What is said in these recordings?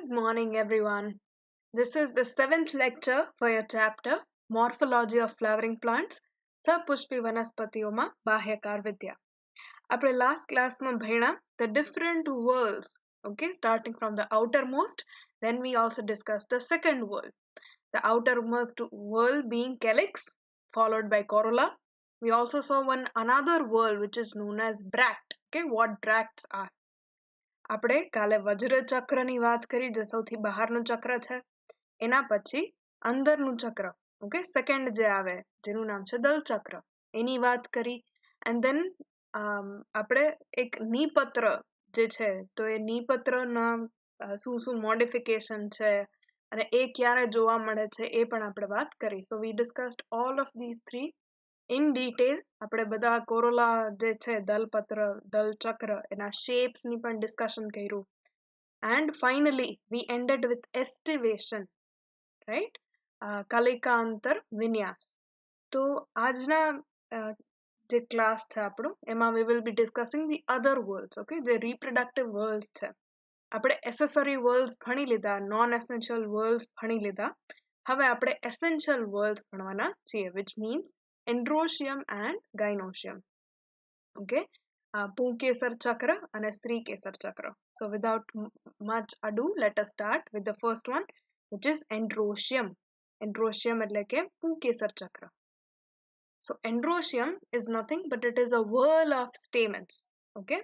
Good morning, everyone. This is the seventh lecture for your chapter Morphology of Flowering Plants, સપુષ્પી વનસ્પતિઓમાં બાહ્યકાર વિદ્યા. આપણે last classમાં ભણ્યા the different whorls, okay, starting from the outermost. Then we also discussed the second whorl. The outermost whorl being calyx, followed by corolla. We also saw another whorl which is known as bract. Okay, what bracts are. આપણે કાલે વજ્ર ચક્રની વાત કરી જે સૌથી બહારનું ચક્ર છે એના પછી અંદરનું ચક્ર ઓકે સેકન્ડ જે આવે જેનું નામ છે દલ ચક્ર એની વાત કરી એન્ડ ધેન આપણે એક નીપત્ર જે છે તો એ નીપત્રના શું મોડિફિકેશન છે અને એ ક્યારે જોવા મળે છે એ પણ આપણે વાત કરી so we discussed all of this three in detail. આપણે બધા કોરોલા જે છે દલપત્ર દલચક્ર એના shapes ની પણ discussion કર્યું and finally we ended with estivation, right? કલિકા અંતર વિન્યાસ. તો આજના જે ક્લાસ છે આપણો એમાં we will be discussing the other whorls, okay, જે reproductive whorls છે. આપણે accessory whorls ભણી લીધા, non essential whorls ભણી લીધા. હવે આપણે essential whorls ભણવાના છીએ, which means Androecium and Gynoecium. Okay, Punkesar Chakra and Strikesar Chakra. So without much ado, let us start with the first one, which is Androecium. Androecium એટલે કે Punkesar Chakra. So Androecium is nothing but it is a whirl of stamens. Okay,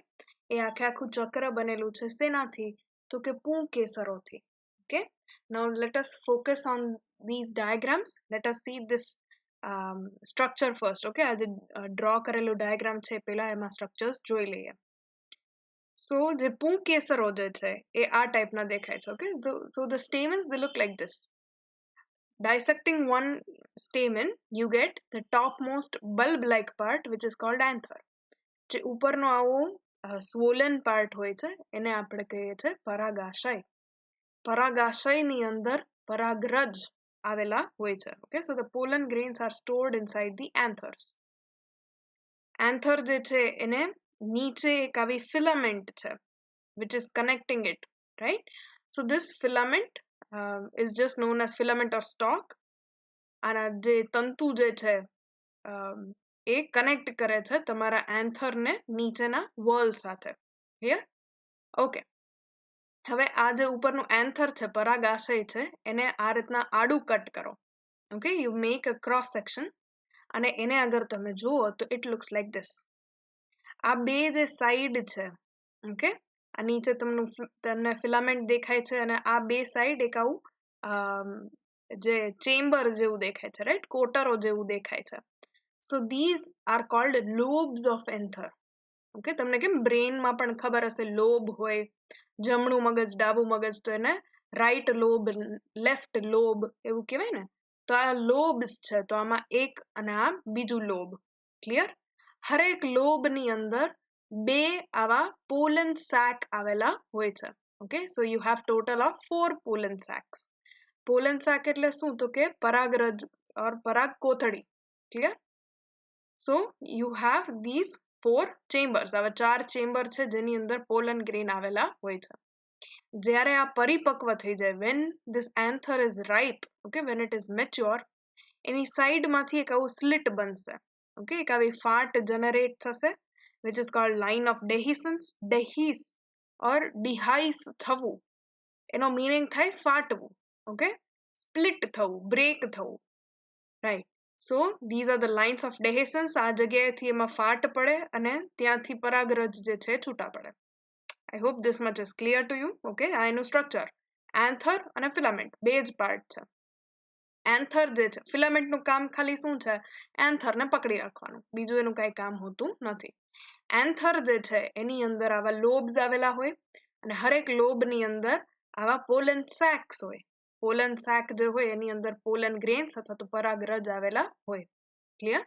એ આખું ચક્ર બનેલું છે શેનાથી તો કે પુંકેસરોથી. Okay, now let us focus on these diagrams. Let us see this structure first. Okay, આજે draw કરેલું diagram છે પેલા એમાં structures જોઈ લઈએ. So જે પુંકેસરો જે છે એ આ ટાઈપના દેખાય છે. Okay, so the stamens they look like this. Dissecting one stamen you get the topmost bulb like part which is called anther. જે ઉપરનો આવો swollen part હોય છે એને આપણે કહીએ છીએ પરાગાશય. પરાગાશયની અંદર પરાગરજ આવેલા હોય છે. Okay, so the pollen grains are stored inside the anthers. Anther જે છે એને નીચે એક આવી filament છે which is connecting it, right? So this filament is just known as filament or stalk. અને જે તંતુ જે છે એ કનેક્ટ કરે છે તમારા anther ને નીચેના whorl સાથે. Clear? Okay. હવે આ જે ઉપરનું anther છે પરાગાશય છે એને આ રીતના આડું કટ કરો. Okay, you make a cross section અને એને અગર તમે જુઓ તો it looks like this. આ બે જે સાઈડ છે okay આ નીચે તમને ફિલામેન્ટ દેખાય છે અને આ બે સાઈડ એક આવું જે ચેમ્બર જેવું દેખાય છે, રાઈટ, કોટરો જેવું દેખાય છે. so these are called lobes of anther. okay, તમને કેમ બ્રેનમાં પણ ખબર હશે લોબ હોય, જમણું મગજ ડાબું મગજ તો એને રાઈટ લોબ લેફ્ટ લોબ એવું કહેવાય ને, તો આ લોબ્સ છે તો આમાં એક અને આ બીજું લોબ. ક્લિયર? હરેક લોબની અંદર બે આવા પોલન sac આવેલા હોય છે. okay, so you have total of 4 pollen sacs. pollen sac એટલે શું તો કે પરાગરજ or પરાગ કોથળી. Clear? so you have these 4 chambers. આવા 4 ચેમ્બર છે જેની અંદર પોલન ગ્રેન આવેલા હોય છે. જ્યારે આ પરિપક્વ થઈ જાય, when this anther is ripe, okay, when it is mature, એની સાઈડમાંથી એક આવું સ્લિટ બનશે. okay, એક આવી ફાટ જનરેટ થશે which is called line of dehiscence. Dehis or dehisce થવું એનો મીનિંગ થાય ફાટવું. okay, split થવું, break થવું, right? so these are the lines of dehiscence. આ જગ્યાએથી એમાં ફાટ પડે અને ત્યાંથી પરાગરજ જે છે છૂટા પડે. I hope this much is clear to you. okay, આ એનું સ્ટ્રક્ચર anther અને filament બે જ પાર્ટ છે. anther જે છે ફિલામેન્ટનું કામ ખાલી શું છે, anther ને પકડી રાખવાનું, બીજું એનું કાંઈ કામ હોતું નથી. anther જે છે એની અંદર આવા lobes આવેલા હોય અને હરેક લોબની અંદર આવા pollen sacs હોય. pollen sac જે હોય એની અંદર pollen grains અથવા તો પરાગરજ આવેલા હોય. ક્લિયર?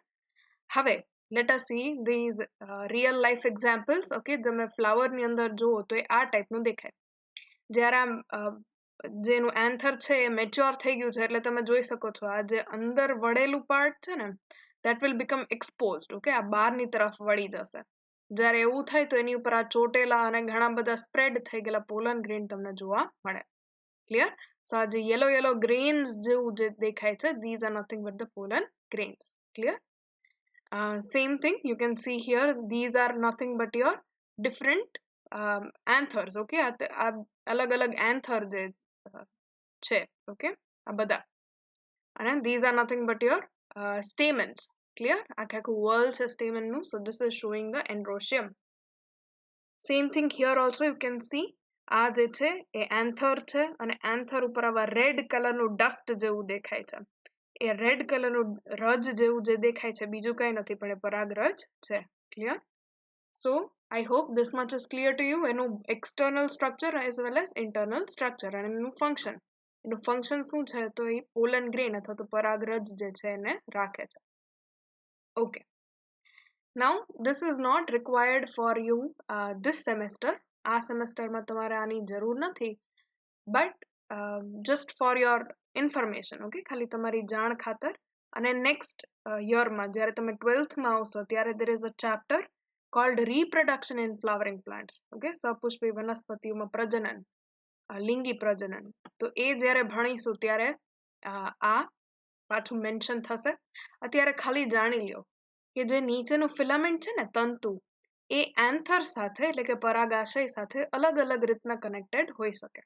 હવે let us see these real life examples. okay, તમે ફ્લાવરની અંદર જુઓ તો એ આ ટાઈપનું દેખાય. જ્યારે જેનું anther છે એ મેચ્યોર થઈ ગયું છે એટલે તમે જોઈ શકો છો આ જે અંદર વળેલું પાર્ટ છે ને that will become exposed. okay, આ બહારની તરફ વળી જશે. જ્યારે એવું થાય તો એની ઉપર આ ચોટેલા અને ઘણા બધા સ્પ્રેડ થઈ ગયેલા પોલન ગ્રેન તમને જોવા મળે. ક્લિયર? સો આ જે યલો ગ્રેન્સ જેવું જે દેખાય છે, these are nothing but the pollen grains. Clear? Same thing you can see here, these are nothing but your different anthers. Okay, આ અલગ anther જે છે, okay, આ બધા. અને these are nothing but your stamens. Clear? આખું wall છે stamen નું, so this is showing the androecium. Same thing here also you can see, આ જે છે એ anther છે, અને anther ઉપર આવા રેડ કલરનું ડસ્ટ જેવું દેખાય છે. એ રેડ કલરનું રજ જેવું જે દેખાય છે બીજું કંઈ નથી પણ એ પરાગરજ છે. Clear? So I hope this much is clear to you. એનું external structure as well as internal structure અને એનું ફંક્શન. એનું ફંક્શન શું છે તો એ પોલન ગ્રેન અથવા તો પરાગરજ જે છે એને રાખે છે. Okay, now this is not required for you this semester. આ સેમેસ્ટરમાં તમારે આની જરૂર નથી, but just for your information. Okay, ખાલી તમારી જાણ ખાતર. અને નેક્સ્ટ યરમાં જ્યારે તમે 12th માં આવશો ત્યારે there is a chapter called reproduction in flowering plants. Okay, સપુષ્પી વનસ્પતિઓમાં પ્રજનન, લિંગી પ્રજનન. તો એ જ્યારે ભણીશું ત્યારે આ પાછું મેન્શન થશે. અત્યારે ખાલી જાણી લ્યો કે જે નીચેનું ફિલામેન્ટ છે ને તંતુ, એ એન્થર સાથે એટલે કે પરાગાશય સાથે અલગ રીતના કનેક્ટેડ હોઈ શકે.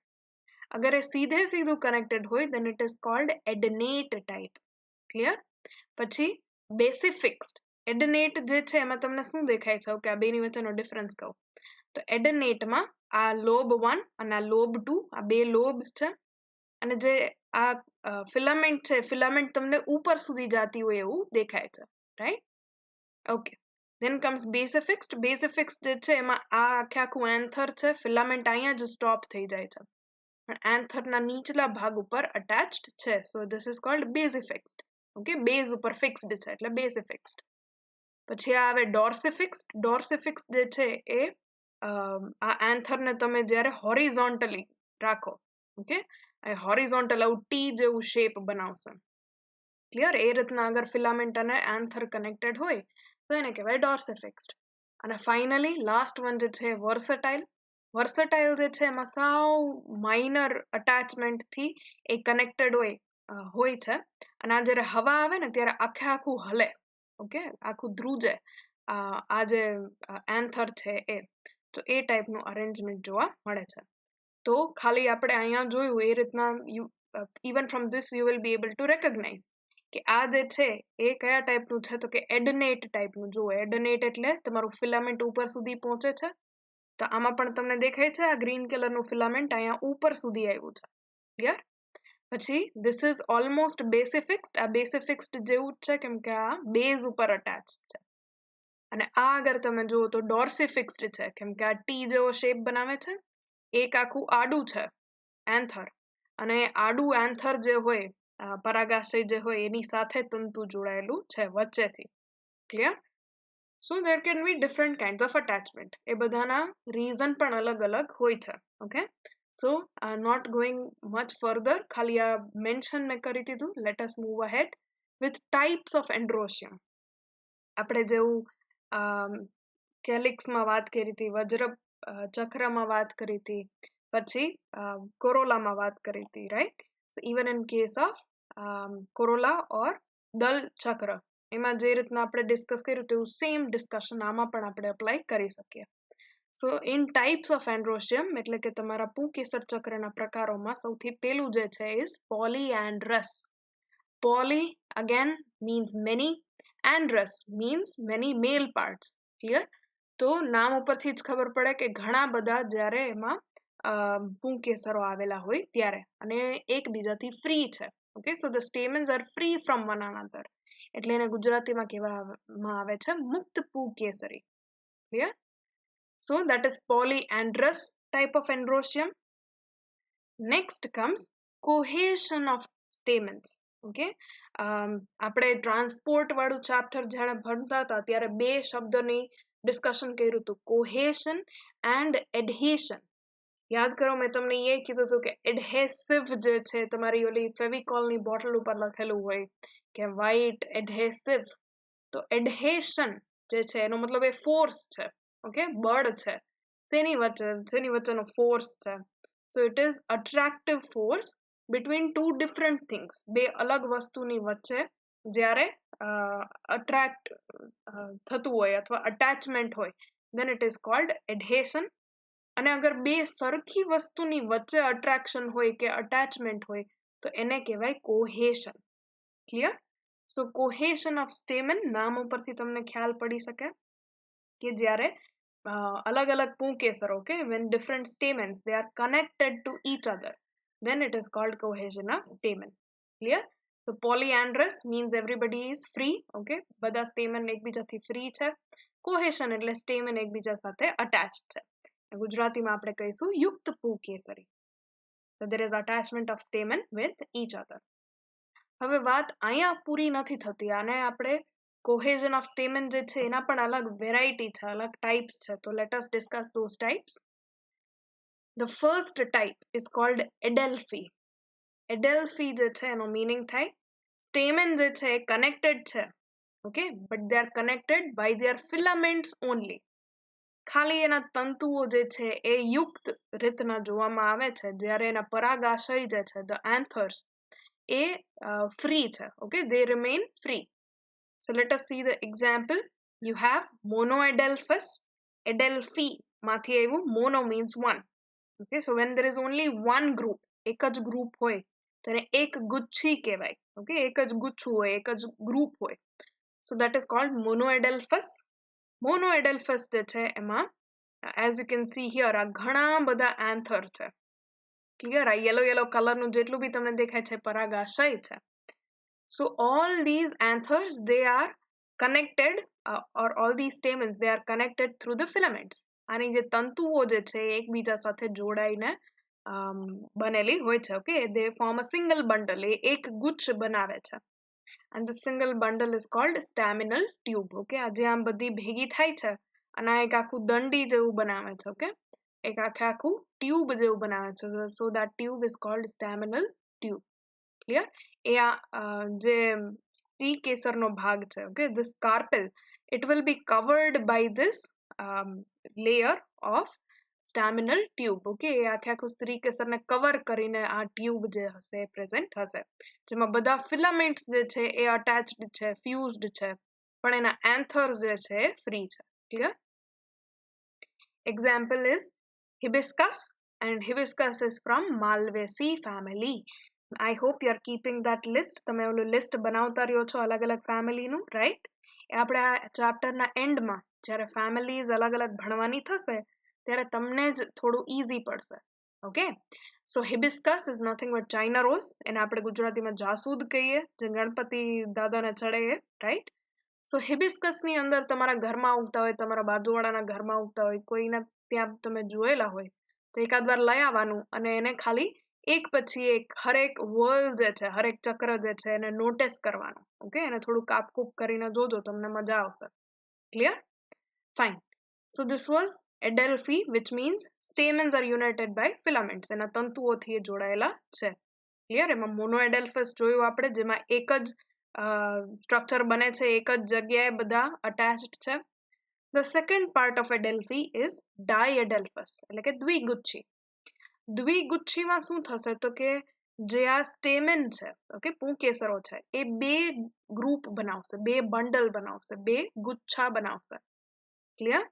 અગર એ સીધું કનેક્ટેડ હોય then it is called adnate type. Clear? પછી બેસિફિક્સ્ડ. એડનેટ જે છે એમાં તમને શું દેખાય છે? ઓકે, આ બેની વચ્ચેનો ડિફરન્સ કહું તો એડનેટમાં આ લોબ 1 અને આ લોબ 2, આ બે લોબ્સ છે, અને જે આ ફિલામેન્ટ છે, ફિલામેન્ટ તમને ઉપર સુધી જાતી હોય એવું દેખાય છે, right? Okay, then comes basifixed. Basifixed જે છે એમાં આ આખું એન્થર છે, ફિલામેન્ટ અહીંયા જ સ્ટોપ થઈ જાય છે પણ એન્થરના નીચલા ભાગ ઉપર અટેચ્ડ છે, so this is called basifixed. Okay, base ઉપર ફિક્સ્ડ છે એટલે બેસિફિક્સ્ડ. પછી આ આવે ડોર્સિફિક્સ્ડ. ડોર્સિફિક્સ્ડ જે છે એ આ એન્થરને તમે જ્યારે હોરિઝોન્ટલી રાખો, ઓકે, હોરિઝોન્ટલ આવું ટી જેવું શેપ બનાવશે. ક્લિયર? એ રીતના અગર ફિલામેન્ટ અને એન્થર કનેક્ટેડ હોય તો એને કહેવાય ડોર્સિફિક્સ્ડ. અને ફાઇનલી લાસ્ટ વન જે છે વર્સટાઇલ. વર્સટાઇલ જે છે એમાં સાવ માઇનર અટેચમેન્ટથી એ કનેક્ટેડ હોય છે, અને આ જ્યારે હવા આવે ને ત્યારે આખું હલે. ઓકે, આખું ધ્રુજે આ જે એન્થર છે એ. તો એ ટાઈપનું અરેન્જમેન્ટ જોવા મળે છે. તો ખાલી આપણે અહીંયા જોયું એ રીતના even from this you will be able to recognize કે આ જે છે એ કયા ટાઈપનું છે તો કે એડનેટ ટાઈપનું. જુઓ, એડનેટ એટલે તમારું ફિલામેન્ટ ઉપર સુધી પહોંચે છે. તો આમાં પણ તમને દેખાય છે આ ગ્રીન કલરનું ફિલામેન્ટ અહીંયા ઉપર સુધી આવ્યું છે. ક્લિયર? પછી this is almost basifixed. આ બેસિફિક્સ્ડ જેવું જ છે કેમ કે આ બેઝ ઉપર અટેચ્ડ છે. અને આ અગર તમે જુઓ તો ડોર્સિફિક્સ્ડ છે કેમ કે આ ટી જેવો શેપ બનાવે છે. એક આખું આડું છે એન્થર, અને આડું એન્થર જે હોય પરાગાશય જે હોય એની સાથે તંતુ જોડાયેલું છે વચ્ચેથી. Clear? So there can be different kinds of attachment. એ બધાના રીઝન પણ અલગ હોય છે. Okay, so not going much further, ખાલી આ મેન્શન મેં કરી દીધું. let us move ahead with types of androecium. આપણે જેવું કેલિક્સમાં વાત કરી હતી, વજ્ર ચક્રમાં વાત કરી હતી, પછી કોરોલામાં વાત કરી હતી, right? So even in case of corolla or દલ ચક્ર, એમાં જે રીતના આપણે ડિસ્કસ કર્યું તેવું સેમ ડિસ્કશન આમાં પણ આપણે અપ્લાય કરી શકીએ. સો ઇન ટાઈપ્સ ઓફ એન્ડ્રોશિયમ એટલે કે તમારા પુંકેસર ચક્રના પ્રકારોમાં સૌથી પહેલું જે છે is polyandrous. Poly again means many, androus means many male parts. Clear? તો નામ ઉપરથી જ ખબર પડે કે ઘણા બધા જ્યારે એમાં પુંકેસરો આવેલા હોય ત્યારે, અને એકબીજાથી ફ્રી છે. Okay, so the stamens are free from one another, એટલે એને ગુજરાતીમાં કહેવામાં આવે છે મુક્ત પુંકેસરી. Clear? So that is polyandrous type of androecium. Next comes cohesion of stamens. Okay, આપણે ટ્રાન્સપોર્ટ વાળું ચેપ્ટર જ્યારે ભણતા હતા ત્યારે બે શબ્દની ડિસ્કશન કર્યું હતું, કોહેશન એન્ડ એડહેશન. યાદ કરો, મેં તમને એ કીધું હતું કે એડહેસિવ જે છે તમારી ઓલી ફેવિકોલની બોટલ ઉપર લખેલું હોય કે વ્હાઇટ એડહેસિવ, તો એડહેશન જે છે એનો મતલબ એ ફોર્સ છે. ઓકે, બળ છે, જેની વચ્ચેનો ફોર્સ છે. So it is attractive force between two different things. બે અલગ વસ્તુની વચ્ચે જ્યારે attract થતું હોય અથવા attachment હોય, then it is called adhesion. અને અગર બે સરખી વસ્તુની વચ્ચે attraction હોય કે attachment હોય તો એને કહેવાય cohesion. Clear? So cohesion of stamen નામ ઉપરથી તમને ખ્યાલ પડી શકે કે જ્યારે અલગ અલગ પુંકેસર, okay, when different stamens they are connected to each other, then it is called cohesion of stamen. Clear? So polyandrous means everybody is free, okay, બધા stamen એકબીજાથી free છે. cohesion એટલે stamen એકબીજા સાથે attached છે. ગુજરાતીમાં આપણે કહીશું યુક્ત પુંકેસરી. So there is attachment of stamen with each other. હવે વાત અહીંયા પૂરી નથી થતી. આને આપણે cohesion of stamen જે છે એના પણ અલગ વેરાયટી છે, અલગ ટાઈપ્સ છે. તો let us discuss those types. The first type is called adelphi. adelphi જે છે એનો meaning થાય stamen જે છે એ connected છે, okay, but they are connected by their filaments only. ખાલી એના તંતુઓ જે છે એ યુક્ત રીતના જોવામાં આવે છે, જ્યારે એના પરાગાશય જે છે the anthers એ free છે, okay, they remain free. So let us see the example. You have monoadelphus. adelphi માંથી આવ્યું, mono means one, okay, so when there is only one group, એક જ group હોય તો એને એક ગુચ્છી કહેવાય, okay, એક જ ગુચ્છું હોય, એક જ group હોય. So that is called monoadelphus. monoadelphus જે છે એમાં as you can see here આ ઘણા બધા anther છે. Clear? આ yellow કલરનું જેટલું બી તમને દેખાય છે પરાગાશય છે. So all these anthers they are connected or all these stamens they are connected through the filaments. આની જે તંતુઓ જે છે એકબીજા સાથે જોડાઈને બનેલી હોય છે, okay, they form a single bundle, એ એક ગુચ્છ બનાવે છે. and the single bundle is called staminal tube, okay, આ જે આમ બધી ભેગી થાય છે અને એક આખું દંડી જેવું બનાવે છે, okay, એક આખું ટ્યુબ જેવું બનાવે છે. so that tube is called staminal tube. Clear? એ જે સ્ત્રી કેસરનો ભાગ છે, okay, this carpel it will be covered by this layer of staminal tube, okay, એ આખું સ્ત્રી કેસરને કવર કરીને આ ટ્યુબ જે હશે પ્રેઝન્ટ હશે, જેમાં બધા ફિલામેન્ટ્સ જે છે એ અટેચ્ડ છે, ફ્યુઝડ છે, પણ એના anthers જે છે ફ્રી છે. Clear? Example is hibiscus, and hibiscus is from Malvaceae family. I hope you are keeping that list. તમે ઓલું લિસ્ટ બનાવતા રહ્યો છો અલગ અલગ ફેમિલીનું, રાઈટ? એ આપણે આ ચેપ્ટરના એન્ડમાં જ્યારે ફેમિલીઝ અલગ અલગ ભણવાની થશે ત્યારે તમને જ થોડું ઈઝી પડશે, okay. So hibiscus is nothing but China rose, એને આપણે ગુજરાતીમાં જાસૂદ કહીએ, જે ગણપતિ દાદાને ચડે એ, રાઈટ? સો હિબિસ્કસની અંદર તમારા ઘરમાં ઉગતા હોય, તમારા બાજુવાળાના ઘરમાં ઉગતા હોય, કોઈના ત્યાં તમે જોયેલા હોય તો એકાદ વાર લઈ આવવાનું અને એને ખાલી એક પછી એક હરેક વર્લ જે છે, હરેક ચક્ર જે છે એને નોટિસ કરવાનું, ઓકે, એને થોડું કાપકૂપ કરીને જોજો, તમને મજા આવશે. Clear? Fine. So this was adelphi, which means stamens are united by filaments. એના તંતુઓથી એ જોડાયેલા છે. ક્લિયર? એમાં મોનોએડેલ્ફસ જોયું આપણે, જેમાં એક જ સ્ટ્રક્ચર બને છે, એક જ જગ્યાએ બધા અટેચ્ડ છે. The second part of adelphi is diadelphus, એટલે કે દ્વિગુચ્છી. દ્વિગુચ્છીમાં શું થશે તો કે જે આ સ્ટેમેન છે, ઓકે, પુંકેસરો છે, એ બે ગ્રુપ બનાવશે, બે બંડલ બનાવશે, બે ગુચ્છા બનાવશે. Clear?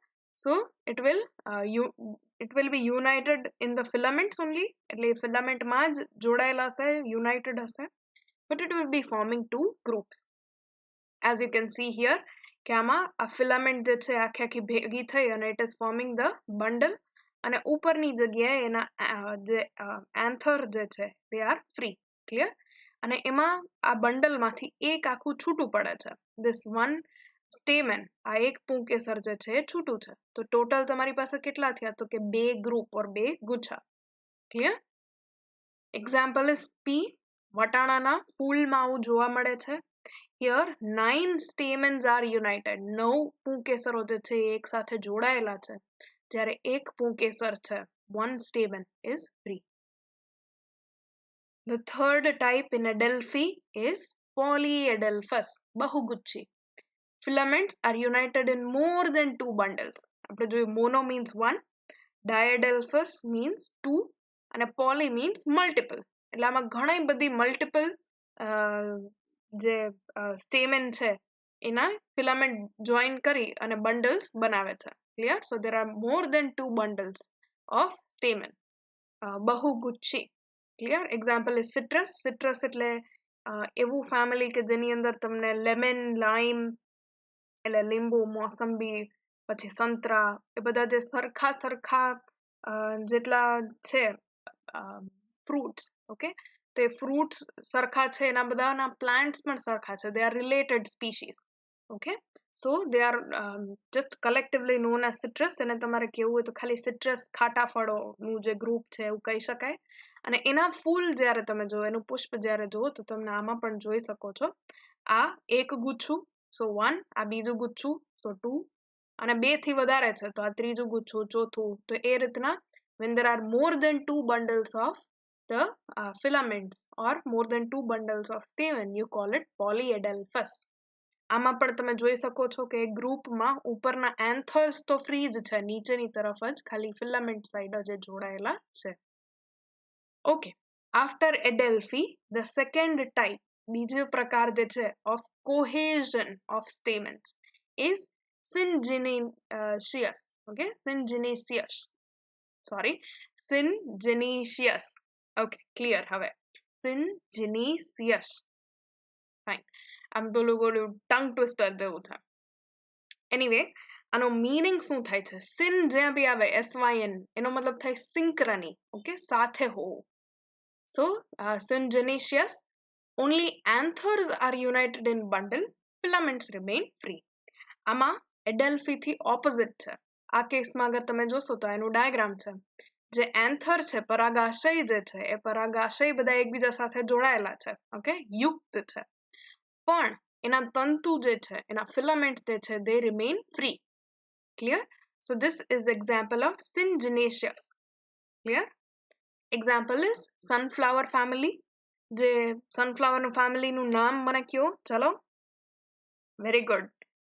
So it will be united in the filaments only, એટલે filament માં જ જોડાયેલા હશે, united હશે, but it will be forming two groups. As you can see here કે આમાં આ filament જે છે આખી ભેગી થઈ અને it is forming the bundle, અને ઉપરની જગ્યાએ એના જે anther જે છે they are free. Clear? અને એમાં આ બંડલમાંથી એક આખું છૂટું પડે છે. This one stamen, આ એક પુંકેસર જે છે એ છૂટું છે. તો ટોટલ તમારી પાસે કેટલા થયા તો કે બે ગ્રુપ ઓર બે ગુચ્છા. ક્લિયર? એક્ઝામ્પલ ઇઝ પી. વટાણાના ફૂલમાં આવું જોવા મળે છે. Here 9 stamens are united. 9 પુંકેસરો જે છે એ એક સાથે જોડાયેલા છે, જ્યારે એક પુંકેસર છે, one stamen is free. The third type in adelphi is polyadelphus, બહુગુચ્છી. Filaments are united in more than 2 bundles. આપણે જોયું mono means one, diadelphus means two, અને પોલી મીન્સ મલ્ટિપલ. એટલે આમાં ઘણી બધી મલ્ટિપલ જે સ્ટેમેન છે એના ફિલામેન્ટ જોઈન કરી અને બંડલ્સ બનાવે છે. Clear? So there are more than 2 bundles of stamen. બહુગુચ્છી. Clear? Example is citrus. Citrus એટલે એવું ફેમિલી કે જેની અંદર તમને લેમન, લાઈમ એટલે લીંબુ, મોસંબી, પછી સંતરા, એ બધા જે સરખા જેટલા છે ફ્રૂટ્સ, ઓકે, તે ફ્રૂટ્સ સરખા છે, એના બધાના પ્લાન્ટ્સ પણ સરખા છે. They are related species. Okay, so they are just collectively known as citrus. એને તમારે કેવું હોય તો ખાલી સિટ્રસ ખાટા ફળોનું જે ગ્રુપ છે એવું કહી શકાય. અને એના ફૂલ જ્યારે તમે જુઓ, એનું પુષ્પ જ્યારે જુઓ તો તમને આમાં પણ જોઈ શકો છો. આ એક ગુચ્છું, સો 1, આ બીજું ગુચ્છું, સો 2, અને 2 થી વધારે છે તો આ ત્રીજું ગુચ્છું, ચોથું. તો એ રીતના when there are more than 2 bundles of the filaments or more than 2 bundles of stamen, you call it polyadelphous. આમાં પણ તમે જોઈ શકો છો કે ગ્રુપમાં ઉપરના એન્થર્સ તો ફ્રી જ છે, નીચેની તરફ જ ખાલી ફિલામેન્ટ સાઈડ જ જોડાયેલા છે. Okay, after adelphy the second type, બીજો પ્રકાર જે છે of cohesion of stamens is syngenesious. Okay, syngenesious. Okay, clear હવે. Syngenesious. Fine. આમ તો લોકોનું ટંગ ટ્વિસ્ટર જેવું છે. એનીવે, આનો મીનિંગ શું થાય છે? સિન જ્યાં બી આવે, SYN, એનો મતલબ થાય સિંક્રની. ઓકે, સાથે હોવું. સો syngenesious, only anthers are united in bundle, filaments remain free. આમાં એડેલ્ફી થી ઓપોઝિટ છે. આ કેસમાં અગર તમે જોશો તો એનું ડાયાગ્રામ છે. જે એન્થર છે, પરાગાશય જે છે, એ પરાગાશય બધા એકબીજા સાથે જોડાયેલા છે. ઓકે, યુક્ત છે. પણ એના તંતુ જે છે, એના ફિલામેન્ટ જે છે, they remain free. Clear? So this is example of syngenesious. Clear? Example is sunflower family. જે sunflower family નું નામ મને કયો? ચલો. Very good.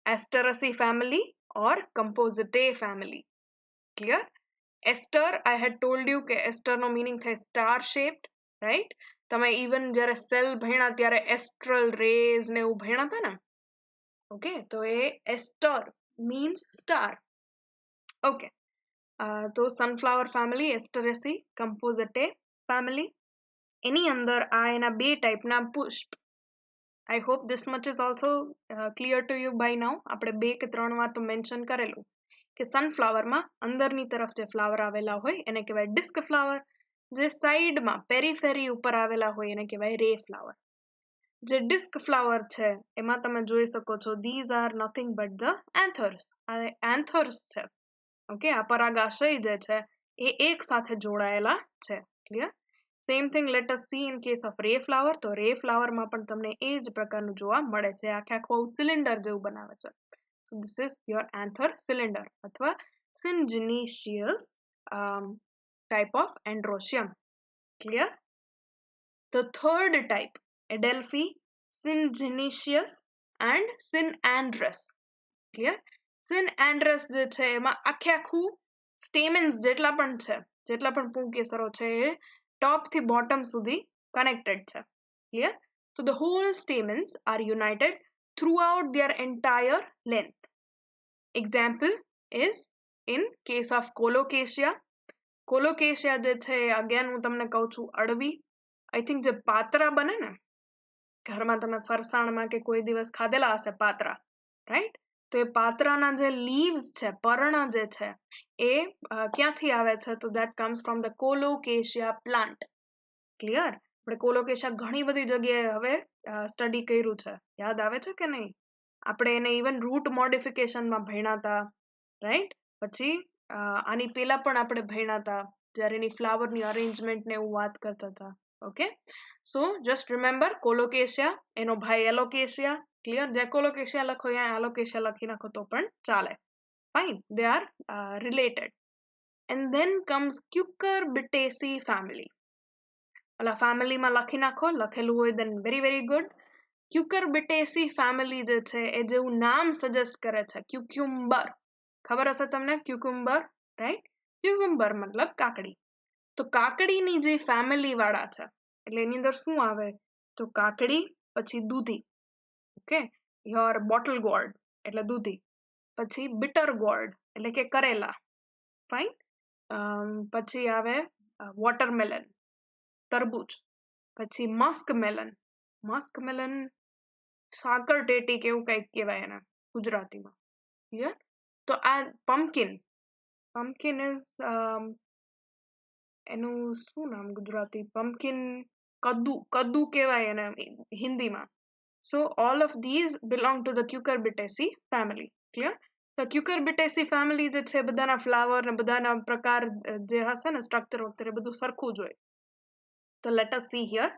Asteraceae family or Compositae family. Clear? Ester, I had told you કે Ester નો meaning થાય star shaped, right? તમે even જ્યારે સેલ ભણ્યા ત્યારે એસ્ટ્રલ રેઝ ને એવું ભણ્યા હતા ને? ઓકે, તો એ એસ્ટર means star. ઓકે, તો સનફ્લાવર ફેમિલી, એસ્ટરેસી, કમ્પોઝિટે ફેમિલી, એની અંદર આ એના 2 ટાઈપના પુષ્પ. I hope this much is also clear to you by now. આપણે 2 કે 3 વાર તો મેન્શન કરેલું કે સનફ્લાવરમાં અંદરની તરફ જે ફ્લાવર આવેલા હોય એને કહેવાય ડિસ્ક ફ્લાવર. જે સાઈડમાં પેરીફેરી ઉપર આવેલા હોય એને કહેવાય રે ફ્લાવર. જે ડિસ્ક ફ્લાવર છે એમાં તમે જોઈ શકો છો these are nothing but the anthers. આ એન્થર્સ છે. ઓકે, આ પરાગાશય જે છે એ એક સાથે જોડાયેલા છે. Clear? Same thing let us see in case of ray flower. તો રે ફ્લાવરમાં પણ તમને એ જ પ્રકારનું જોવા મળે છે. આખું સિલિન્ડર જેવું બનાવે છે. So this is your anther cylinder અથવા syngenesious type of androecium. Clear? The third type, Adelphi, syngenesious and synandrous. Clear? synandrous જે છે એમાં આખું સ્ટેમેન્સ જેટલા પણ છે, જેટલા પણ પુંકેસરો છે એ ટોપ થી બોટમ સુધી કનેક્ટેડ છે. Clear? So the whole stamens are united throughout their entire length. Example is in case of colocasia. Colocasia જે છે again હું તમને કહું છું અડવી. I think જે પાતરા બને ને, ઘરમાં તમે ફરસાણમાં કે કોઈ દિવસ ખાધેલા હશે પાતરા, રાઈટ? તો એ પાત્રાના જે લીવ્સ છે, પર્ણ જે છે, એ ક્યાંથી આવે છે? તો that comes from the colocasia plant. Clear? આપણે કોલોકેશિયા ઘણી બધી જગ્યાએ હવે સ્ટડી કર્યું છે. યાદ આવે છે કે નહીં? આપણે એને ઇવન રૂટ મોડિફિકેશનમાં ભણ્યા હતા, રાઈટ? પછી આની પહેલા પણ આપણે ભણ્યા હતા જ્યારે એની ફ્લાવરની અરેન્જમેન્ટ ને એવું વાત કરતા હતા. ઓકે, સો જસ્ટ રિમેમ્બર કોલોકેશિયા, એનો ભાઈ એલોકેશિયા. ક્લિયર? જે કોલોકેશિયા લખો ત્યાં એલોકેશિયા લખી નાખો તો પણ ચાલે. Fine, they are related. And then comes cucurbitaceae family. ઓલા ફેમિલીમાં લખી નાખો, લખેલું હોય then very very good. Cucurbitaceae family જે છે એ જેવું નામ સજેસ્ટ કરે છે, ક્યુક્યુમ્બર. ખબર હશે તમને ક્યુકુમ્બર, રાઈટ? ક્યુકુમ્બર મતલબ કાકડી. તો કાકડીની જે ફેમિલી વાળા છે એટલે એની અંદર શું આવે તો કાકડી પછી દૂધી ઓકે યોર બોટલ ગોર્ડ એટલે દૂધી પછી બિટર ગોર્ડ એટલે કે કરેલા ફાઇન પછી આવે વોટરમેલન તરબૂચ પછી મસ્ક મેલન સાકર ટેટી કે એવું કંઈક કહેવાય એને ગુજરાતીમાં ક્લિયર તો આ પમ્પકિન ઇઝ એનું શું નામ ગુજરાતી પમ્પકિન કદ્દુ કહેવાય એને હિન્દીમાં so all of these belong to the cucurbitaceae family clear તો ક્યુકરબિટેસી ફેમિલી જે છે બધાના ફ્લાવર ને બધાના પ્રકાર જે હશે ને સ્ટ્રક્ચર વગેરે બધું સરખું જ હોય તો let us see here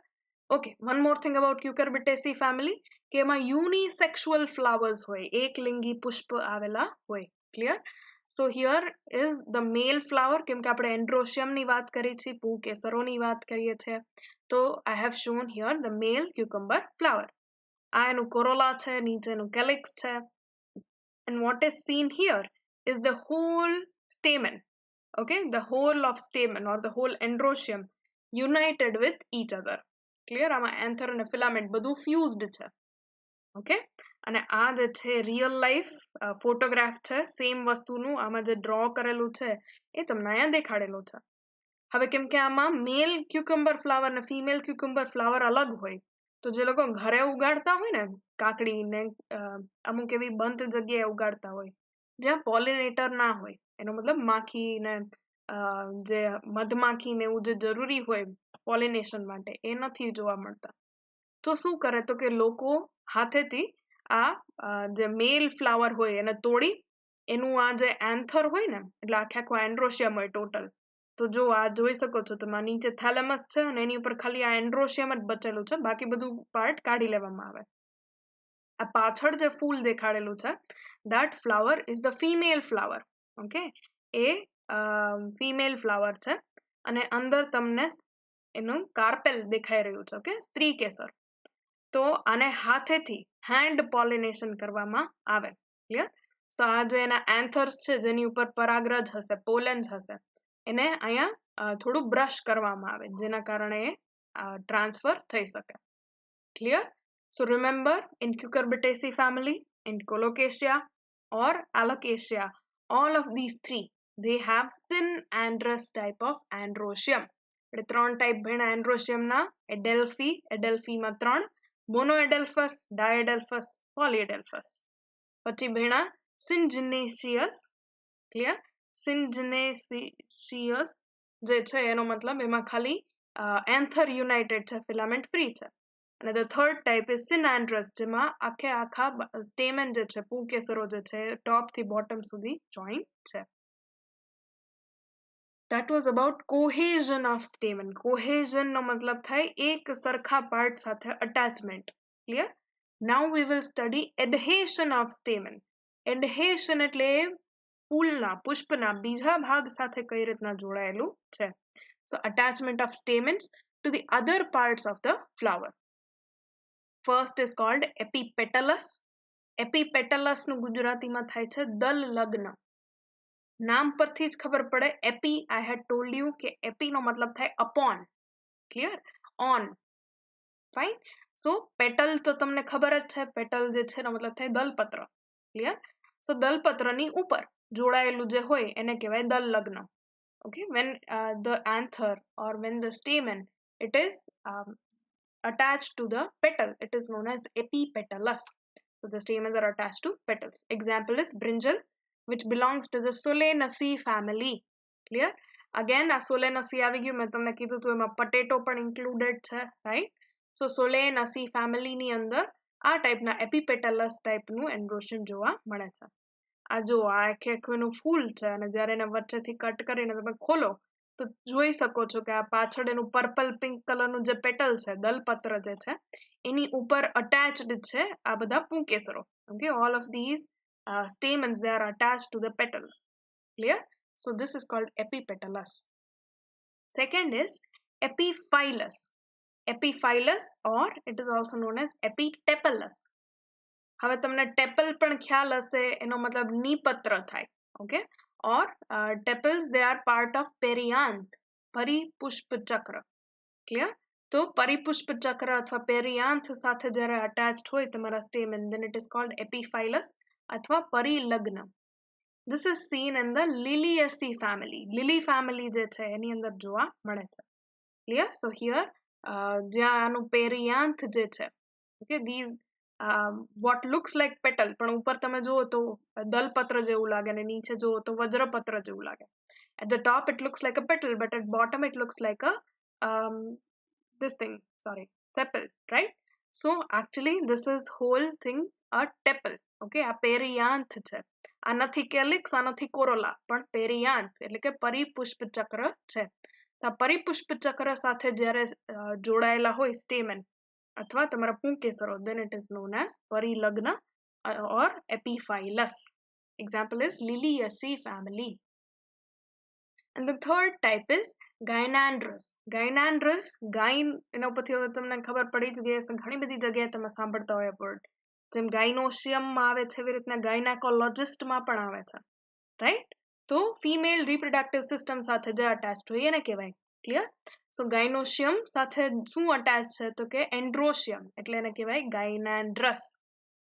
okay one more thing about cucurbitaceae family કે એમાં યુનિસેક્સ્યુઅલ ફ્લાવર્સ હોય એકલિંગી પુષ્પ આવેલા હોય clear so here is the male flower કેમ કે આપણે એન્ડ્રોશિયમની વાત કરી છે પૂકેસરોની વાત કરીએ છીએ તો I have shown here the male cucumber flower આ એનું કોરોલા છે નીચેનું કેલિક્સ છે and what is seen here is the whole stamen okay the whole of stamen or the whole androecium united with each other clear આમાં anther અને filament બધું fused છે okay અને આ જે છે રિયલ લાઈફ ફોટોગ્રાફ છે સેમ વસ્તુનું આમાં જે ડ્રો કરેલું છે એ તમને અહીંયા દેખાડેલું છે હવે કેમ કે આમાં મેલ ક્યુકમ્બર ફ્લાવર અને ફિમેલ ક્યુકમ્બર ફ્લાવર અલગ હોય તો જે લોકો ઘરે ઉગાડતા હોય ને કાકડી ને અમુક એવી બંધ જગ્યાએ ઉગાડતા હોય જ્યાં પોલિનેટર ના હોય એનો મતલબ માખી ને જે મધમાખી ને એવું જે જરૂરી હોય પોલિનેશન માટે એ નથી જોવા મળતા તો શું કરે તો કે લોકો હાથેથી આ જે મેલ ફ્લાવર હોય એને તોડી એનું આ જે એન્થર હોય ને એટલે આખું એન્ડ્રોશિયમ હોય ટોટલ તો જો આ જોઈ શકો છો તમે નીચે થેલેમસ છે અને એની ઉપર ખાલી આ એન્ડ્રોશિયમ જ બચેલું છે બાકી બધું પાર્ટ કાઢી લેવામાં આવે આ પાછળ જે ફૂલ દેખાડેલું છે that flower is the female flower okay A female flower છે અને અંદર તમને એનું કાર્પેલ દેખાઈ રહ્યું છે ઓકે સ્ત્રી કેસર તો આને હાથેથી હેન્ડ પોલિનેશન કરવામાં આવે ક્લિયર તો આ જે એના એન્થર્સ છે જેની ઉપર પરાગરજ હશે પોલેન્સ હશે એને અહીંયા થોડું બ્રશ કરવામાં આવે જેના કારણે એ ટ્રાન્સફર થઈ શકે clear so remember in cucurbitaceae family in colocasia or alocasia all of these three they have synandrous type of androecium એટલે ત્રણ ટાઈપ ભેણા એન્ડ્રોશિયમ ના એડેલ્ફીમાં ત્રણ મોનોએડેલ્ફસ ડાયએડેલ્ફસ પોલીએડેલ્ફસ પછી ભેણા સિન્જિનેસિયસ ક્લિયર સિન્જિનેસિયસ જે છે એનો મતલબ એમાં ખાલી એન્થર યુનાઇટેડ છે ફિલામેન્ટ ફ્રી છે અને ધ થર્ડ ટાઈપ ઇઝ સિનાન્ડ્રસ જેમાં આખા સ્ટેમેન જે છે પૂકેસરો જે છે ટોપ થી બોટમ સુધી જોઈન છે that was about cohesion of stamen cohesion નો મતલબ થાય એક સરખા પાર્ટ સાથે attachment clear now we will study adhesion of stamen adhesion એટલે ફૂલના પુષ્પના બીજા ભાગ સાથે કઈ રીતના જોડાયેલું છે so attachment of stamens to the other parts of the flower first is called epipetalus epipetalus નું ગુજરાતીમાં થાય છે દલ લગ્ન નામ પરથી જ ખબર પડે A P I had told you કે એપી નો મતલબ થાય upon clear on fine so petal તો તમને ખબર જ છે petal જે છે એનો મતલબ થાય દલપત્ર clear so દલપત્રની ઉપર જોડાયેલું જે હોય એને કહેવાય દલ લગ્ન okay when the anther or when the stamen it is attached to the petal it is known as epipetalus so the stamens are attached to petals example is brinjal which belongs to the Solanaceae family clear again આ Solanaceae આવી ગયું મેં તમને કીધું તો એમાં potato પણ included છે right so Solanaceae family ની અંદર આ ટાઈપના એપિપેટલસ ટાઈપનું એન્ડ્રોશિયમ જોવા મળે છે આ જો આ આખેનું ફૂલ છે અને જ્યારે એને વચ્ચેથી કટ કરીને તમે ખોલો તો જોઈ શકો છો કે આ પાછળ એનું પર્પલ પિંક કલરનું જે પેટલ છે દલપત્ર જે છે એની ઉપર અટેચ્ડ છે આ બધા પૂકેસરો okay all of these stamens they are attached to the petals clear so this is called epipetalus second is epiphyllus epiphyllus or it is also known as epitepalus હવે તમને ટેપલ પણ ખ્યાલ હશે એનો મતલબ નીપત્ર થાય okay or tepals they are part of perianth પરિપુષ્પ ચક્ર. Clear? તો પરિપુષ્પ ચક્ર અથવા પેરિયાન્થ સાથે જ્યારે અટેચ્ડ હોય તમારા સ્ટેમન, then it is called epiphyllus અથવા પરિલગ્ન. This is seen in the Liliaceae family. Lily family જે છે એની અંદર જોવા મળે છે. Clear? So here જ્યાં આનું પેરિયાન્થ જે છે, okay, these what looks like petal, પણ ઉપર તમે જુઓ તો દલપત્ર જેવું લાગે અને નીચે જુઓ તો વજ્રપત્ર જેવું લાગે. At the top it looks like a petal, but at bottom it looks like a sepal, right? So actually this is whole thing a tepal. Okay, આ પેરિયાન્થ છે. આ નથી કેલિક્સ, આ નથી કોરોલા, પણ પેરિયાન્થ એટલે કે પરિપુષ્પ ચક્ર છે. તો આ પરિપુષ્પ ચક્ર સાથે જ્યારે જોડાયેલા હોય સ્ટેમન અથવા તમારા પુંકેસરો, then it is known as પરિલગ્ન or epiphyllus. Example is Liliaceae family. And the third type is Gynandrous. Gynandrous, gyne એના ઉપરથી હવે તમને ખબર પડી જ ગઈ હશે, ઘણી બધી જગ્યાએ તમે સાંભળતા હોય વર્ડ. જેમ ગાયનોશિયમમાં આવે છે એવી રીતના ગાયનાકોલોજિસ્ટમાં પણ આવે છે, રાઈટ? તો ફિમેલ રિપ્રોડક્ટિવ સિસ્ટમ સાથે જે અટેચ્ડ હોય એને કહેવાય. ક્લિયર? સો ગાયનોશિયમ સાથે શું અટેચ છે તો કે એન્ડ્રોશિયમ, એટલે એને કહેવાય gynandrous.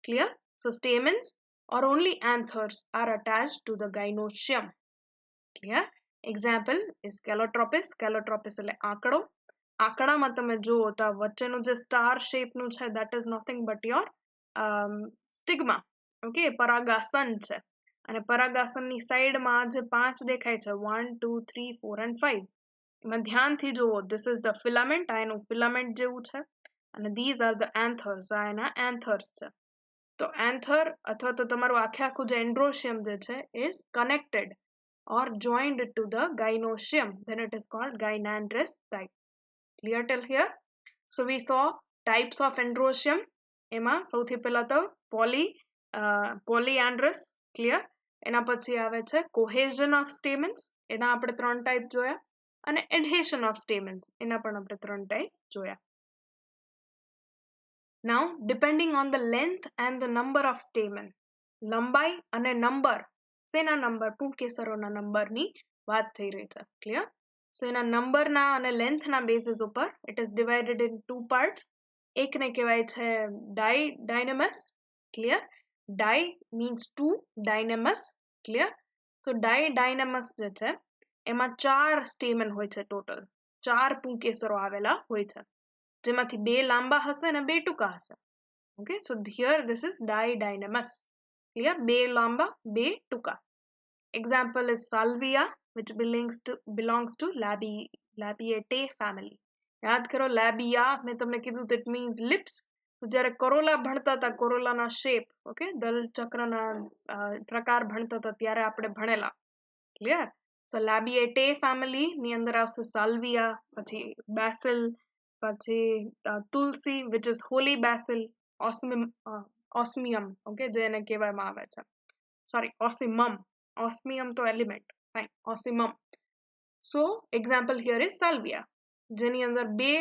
Clear? So stamens or only anthers are attached to the gynosium. Clear? Example is Calotropis. Calotropis એટલે આંકડો. આંકડામાં તમે જુઓ તો વચ્ચેનું જે સ્ટાર શેપનું છે that is nothing but your stigma. Okay, પરાગાસન છે. અને પરાગાસનની સાઈડમાં જે 5 દેખાય છે 1 2 3 4 and 5, એમાં ધ્યાનથી જુઓ, this is the filament, આ એનું ફિલામેન્ટ જેવું છે, અને these are the anthers, આ એના anthers છે. તો anther અથવા તો તમારું આખે આખું જે એન્ડ્રોશિયમ જે છે is connected or joined to the gynosium, then it is called gynandrous type. Clear till here? So we saw types of androsium. એમાં સૌથી પહેલા તો polyandrous. Clear? એના પછી આવે છે cohesion of stamens, એના આપણે 3 ટાઈપ જોયા, અને adhesion of stamens, એના પણ આપણે 3 ટાઈપ જોયા. Now, depending on the length and the number of stamen, લંબાઈ અને નંબર, તેના નંબર, પુંકેસરોના નંબરની વાત થઈ રહી છે. ક્લિયર? સો એના નંબરના અને લેન્થના બેસિસ ઉપર it is divided in 2 parts. એકને કહેવાય છે ડાયનેમસ. ક્લિયર? ડાય means 2, ડાયનેમસ. ક્લિયર? સો ડાયનેમસ જે છે એમાં 4 સ્ટેમન હોય છે ટોટલ. 4 પુંકેસરો આવેલા હોય છે, જેમાંથી 2 લાંબા હશે અને 2 ટૂંકા હશે. Okay, so here this is didynamis. Clear? 2 લાંબા, 2 ટૂંકા. Example is salvia, which belongs to Labiatae family. યાદ કરો, labia મેં તમને કીધું that means lips. જ્યારે કોરોલા ભણતા હતા, કોરોલાના શેપ, ઓકે, દલ ચક્રના પ્રકાર ભણતા હતા ત્યારે આપણે ભણેલા. ક્લિયર? સો Labiatae family ની અંદર આવશે salvia, પછી basil, પછી તુલસી which is holy basil, osmium, okay, જેને કહેવામાં આવે છે, sorry, osmium તો element, fine, osmium. So example here is salvia, જેની અંદર 2